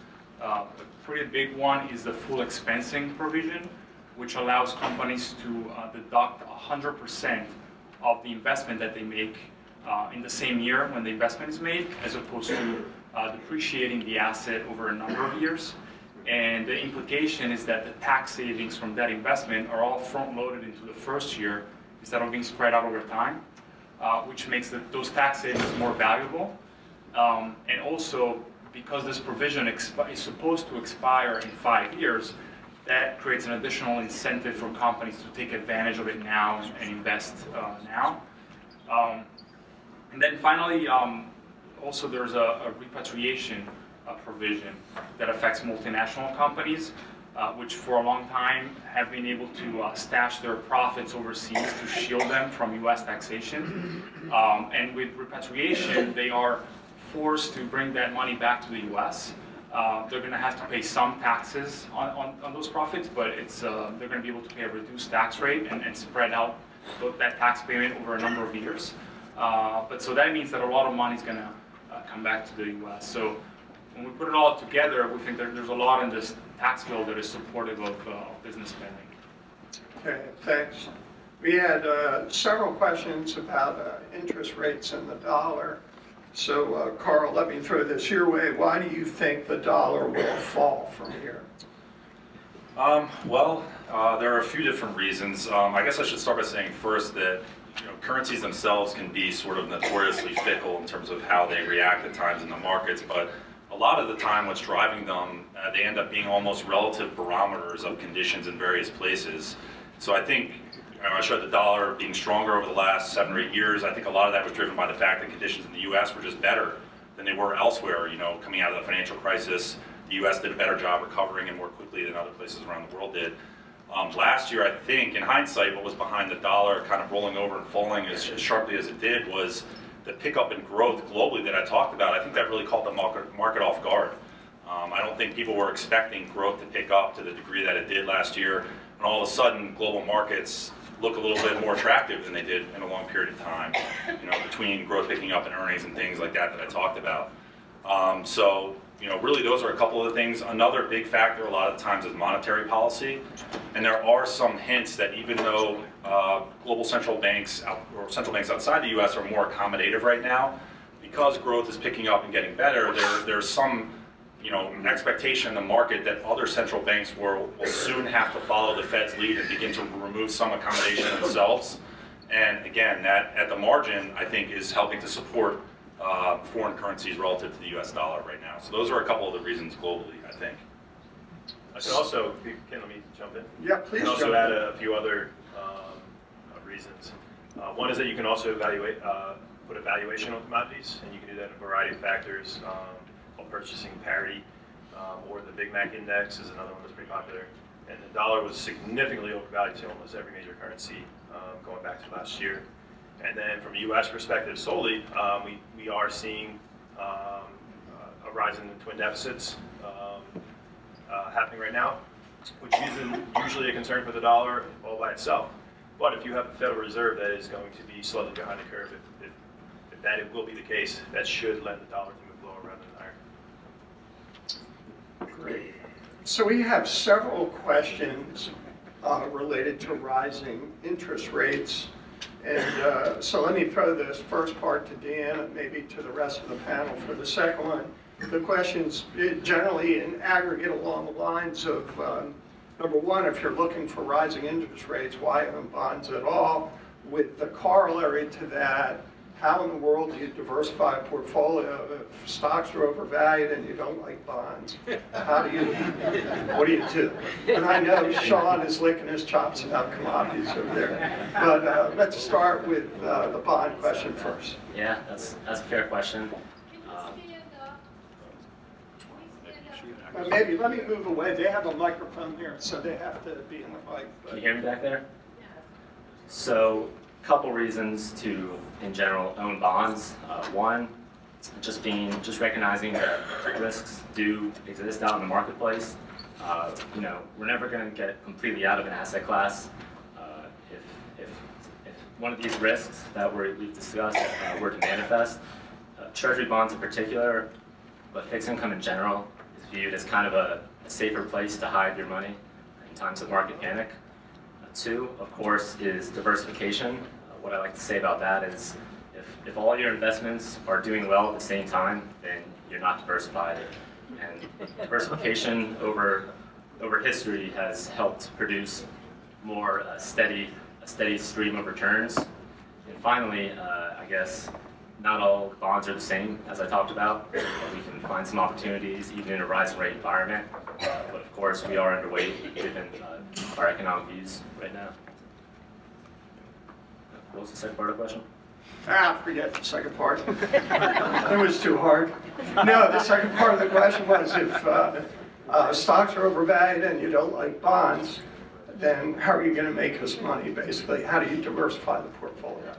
A pretty big one is the full expensing provision, which allows companies to deduct 100% of the investment that they make in the same year when the investment is made, as opposed to depreciating the asset over a number of years. And the implication is that the tax savings from that investment are all front-loaded into the first year instead of being spread out over time, which makes those tax savings more valuable. And also, because this provision is supposed to expire in 5 years, that creates an additional incentive for companies to take advantage of it now and invest now. And then finally, also there's a repatriation provision that affects multinational companies, which for a long time have been able to stash their profits overseas to shield them from US taxation. And with repatriation, they are forced to bring that money back to the US. They're going to have to pay some taxes on those profits, but they're going to be able to pay a reduced tax rate and spread out that tax payment over a number of years. So that means that a lot of money is going to come back to the US. So when we put it all together, we think that there's a lot in this tax bill that is supportive of business spending. Okay, thanks. We had several questions about interest rates and the dollar. So, Carl, let me throw this your way. Why do you think the dollar will fall from here? Well, there are a few different reasons. I guess I should start by saying first that currencies themselves can be sort of notoriously fickle in terms of how they react at times in the markets, but a lot of the time what's driving them, they end up being almost relative barometers of conditions in various places. So I think, I showed the dollar being stronger over the last 7 or 8 years. I think a lot of that was driven by the fact that conditions in the US were just better than they were elsewhere. Coming out of the financial crisis, the US did a better job recovering and more quickly than other places around the world did. Last year, I think, in hindsight, what was behind the dollar kind of rolling over and falling as sharply as it did was the pickup in growth globally that I talked about. I think that really caught the market off guard. I don't think people were expecting growth to pick up to the degree that it did last year, and all of a sudden, global markets look a little bit more attractive than they did in a long period of time, between growth picking up in earnings and things like that I talked about. Really those are a couple of the things. Another big factor a lot of the times is monetary policy, and there are some hints that even though global central banks or central banks outside the U.S. are more accommodative right now, because growth is picking up and getting better, there's some expectation in the market that other central banks will soon have to follow the Fed's lead and begin to remove some accommodation themselves. And again, that at the margin, I think, is helping to support foreign currencies relative to the US dollar right now. So those are a couple of the reasons globally, I think. I can also, let me jump in? Yeah, please. I can also add a few other reasons. One is that you can also put a valuation on commodities, and you can do that in a variety of factors. Purchasing parity, or the Big Mac index is another one that's pretty popular. And the dollar was significantly overvalued to almost every major currency going back to last year. And then from a U.S. perspective solely, we are seeing a rise in the twin deficits happening right now, which isn't usually a concern for the dollar all by itself. But if you have a Federal Reserve that is going to be slightly behind the curve, if that will be the case, that should lend the dollar to move lower rather than higher. Great. So we have several questions related to rising interest rates. And so let me throw this first part to Dan and maybe to the rest of the panel for the second one. The questions generally in aggregate along the lines of, number one, if you're looking for rising interest rates, why own bonds at all? With the corollary to that, how in the world do you diversify a portfolio if stocks are overvalued and you don't like bonds? What do you do? And I know Sean is licking his chops about commodities over there. But let's start with the bond question first. Yeah, that's a fair question. Maybe let me move away. They have a microphone here, so they have to be in the mic. Can you hear me back there? So couple reasons to, in general, own bonds. One, just recognizing that risks do exist out in the marketplace. We're never going to get completely out of an asset class. If one of these risks that we've discussed were to manifest, treasury bonds in particular, but fixed income in general, is viewed as kind of a safer place to hide your money in times of market panic. Two, of course, is diversification. What I like to say about that is if all your investments are doing well at the same time, then you're not diversified. And diversification over history has helped produce more a steady stream of returns. And finally, I guess not all bonds are the same, as I talked about. We can find some opportunities even in a rising rate environment. But of course, we are underweight given our economic views right now. What was the second part of the question? Forget the second part. It was too hard. No, the second part of the question was if stocks are overvalued and you don't like bonds, then how are you going to make us money, basically? How do you diversify the portfolio?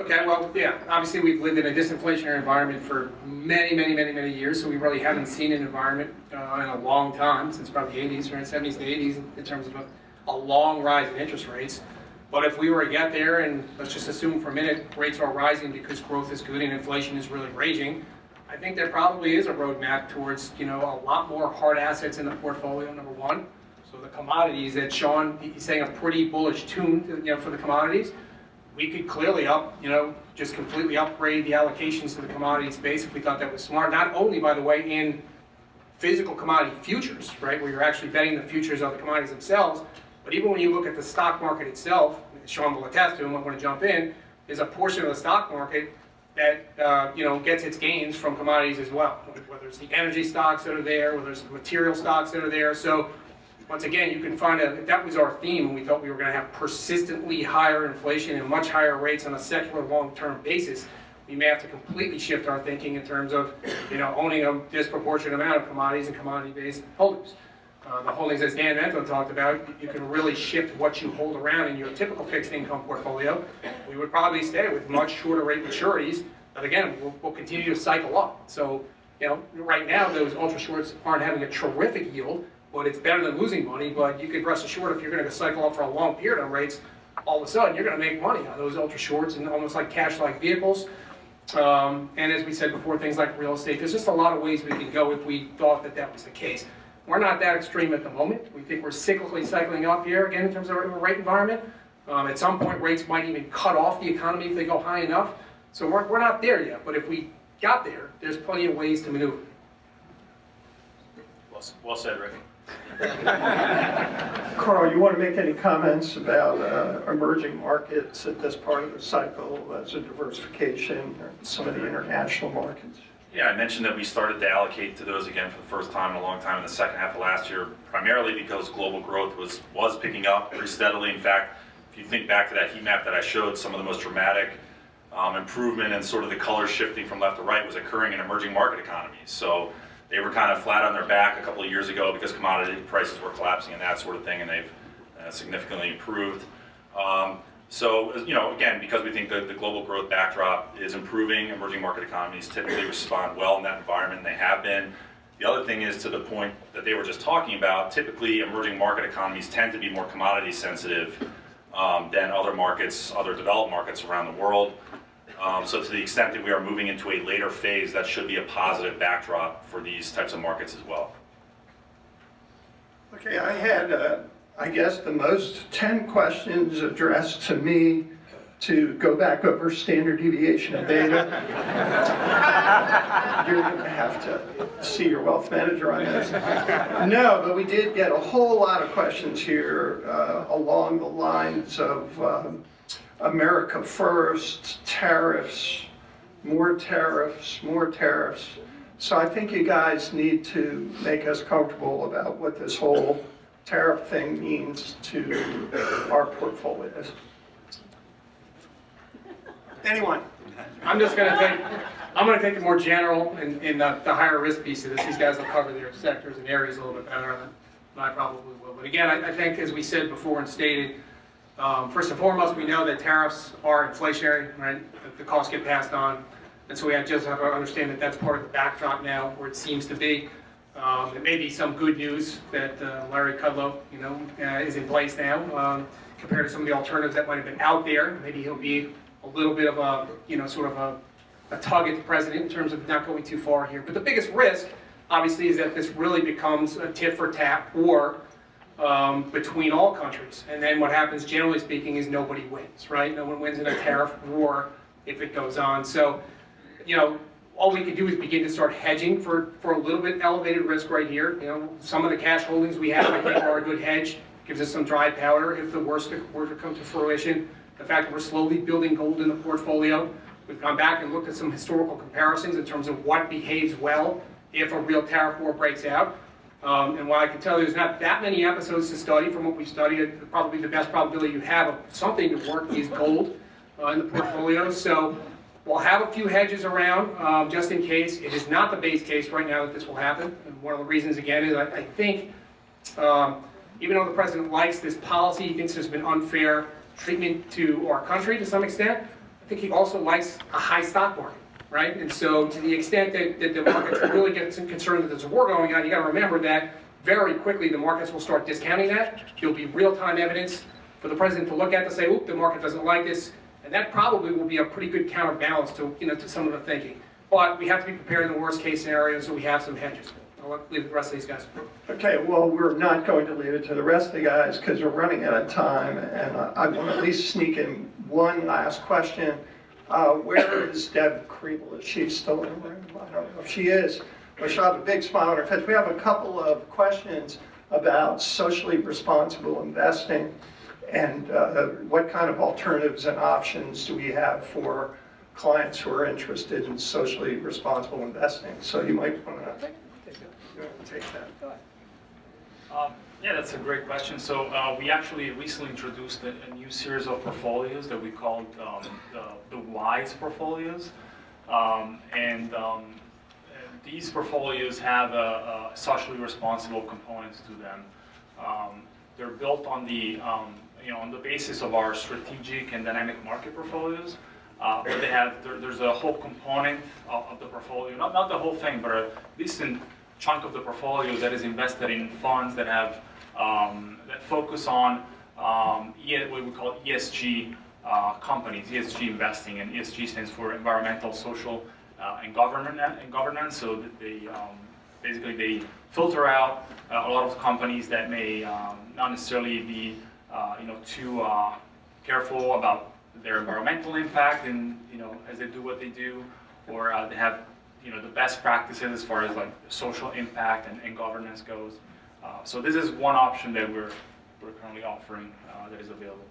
Okay, well, yeah, obviously we've lived in a disinflationary environment for many years, so we really haven't seen an environment in a long time, since probably the 80s, right, 70s to 80s, in terms of a long rise in interest rates. But if we were to get there, and let's just assume for a minute rates are rising because growth is good and inflation is really raging, I think there probably is a roadmap towards, a lot more hard assets in the portfolio, number one. So the commodities that Sean, he's saying a pretty bullish tune, for the commodities. We could clearly just completely upgrade the allocations to the commodity space if we thought that was smart. Not only, by the way, in physical commodity futures, right, where you're actually betting the futures of the commodities themselves, but even when you look at the stock market itself, Sean will attest to, and I'm going to jump in, there's a portion of the stock market that gets its gains from commodities as well, whether it's the energy stocks that are there, whether it's the material stocks that are there. So once again, you can find if that was our theme and we thought we were going to have persistently higher inflation and much higher rates on a secular long-term basis, we may have to completely shift our thinking in terms of owning a disproportionate amount of commodities and commodity-based holdings. The holdings, as Dan Mento talked about, you can really shift what you hold around in your typical fixed income portfolio. We would probably stay with much shorter rate maturities, but again, we'll continue to cycle up. So, right now those ultra shorts aren't having a terrific yield, but it's better than losing money. But you could rest assured if you're going to cycle up for a long period on rates, all of a sudden you're going to make money on those ultra shorts and almost like cash-like vehicles. And as we said before, things like real estate. There's just a lot of ways we could go if we thought that was the case. We're not that extreme at the moment. We think we're cyclically cycling up here again in terms of our rate environment. At some point, rates might even cut off the economy if they go high enough. So we're not there yet. But if we got there, there's plenty of ways to maneuver. Well said, Rick. Carl, you want to make any comments about emerging markets at this part of the cycle as a diversification, or some of the international markets? Yeah, I mentioned that we started to allocate to those again for the first time in a long time in the second half of last year, primarily because global growth was picking up pretty steadily. In fact, if you think back to that heat map that I showed, some of the most dramatic improvement and sort of the color shifting from left to right was occurring in emerging market economies. So they were kind of flat on their back a couple of years ago because commodity prices were collapsing and that sort of thing, and they've significantly improved. So, again, because we think that the global growth backdrop is improving, emerging market economies typically respond well in that environment, and they have been. The other thing is, to the point that they were just talking about, typically emerging market economies tend to be more commodity sensitive than other markets, other developed markets around the world. So to the extent that we are moving into a later phase, that should be a positive backdrop for these types of markets as well. Okay, I had, I guess, the most 10 questions addressed to me to go back over standard deviation of beta. You're going to have to see your wealth manager on this. No, but we did get a whole lot of questions here along the lines of America first, tariffs, more tariffs, more tariffs. So I think you guys need to make us comfortable about what this whole tariff thing means to our portfolios. Anyone? I'm going to take the more general and the higher risk piece of this. These guys will cover their sectors and areas a little bit better. I probably will. But again, I think, as we said before and stated, first and foremost, we know that tariffs are inflationary, right? The costs get passed on. And so we just have to understand that that's part of the backdrop now, where it seems to be. There may be some good news that Larry Kudlow, is in place now, compared to some of the alternatives that might have been out there. Maybe he'll be a little bit of a, sort of a tug at the president in terms of not going too far here. But the biggest risk, obviously, is that this really becomes a tit-for-tat war between all countries. And then what happens, generally speaking, is nobody wins, right? No one wins in a tariff war if it goes on. So, all we can do is begin to start hedging for a little bit elevated risk right here. Some of the cash holdings we have, I think, are a good hedge. Gives us some dry powder if the worst were to come to fruition. The fact that we're slowly building gold in the portfolio. We've gone back and looked at some historical comparisons in terms of what behaves well if a real tariff war breaks out. And while I can tell you there's not that many episodes to study from what we've studied, probably the best probability you have of something to work is gold in the portfolio. So we'll have a few hedges around just in case. It is not the base case right now that this will happen. And one of the reasons, again, is I think even though the president likes this policy, he thinks there's been unfair treatment to our country to some extent, I think he also likes a high stock market, right? And so to the extent that the markets really get concerned that there's a war going on, you got to remember that very quickly the markets will start discounting that. There'll be real-time evidence for the president to look at to say, oop, the market doesn't like this. And that probably will be a pretty good counterbalance to, to some of the thinking. But we have to be prepared in the worst case scenario, so we have some hedges. I'll leave the rest of these guys. Okay, well, we're not going to leave it to the rest of the guys because we're running out of time, and I want to at least sneak in one last question. Where is Deb Kriebel? Is she still in the room? I don't know if she is, but she'll have a big smile on her face. We have a couple of questions about socially responsible investing and what kind of alternatives and options do we have for clients who are interested in socially responsible investing. So you might want to take that. Go ahead. Yeah, that's a great question. So we actually recently introduced a new series of portfolios that we called the WISE portfolios. These portfolios have socially responsible components to them. They're built on the on the basis of our strategic and dynamic market portfolios. But there's a whole component of the portfolio, not the whole thing, but a decent chunk of the portfolio that is invested in funds that have that focus on what we call ESG companies, ESG investing, and ESG stands for environmental, social, and governance. So that they basically they filter out a lot of companies that may not necessarily be too careful about their environmental impact and as they do what they do, or they have the best practices as far as like social impact and governance goes. So this is one option that we're currently offering that is available.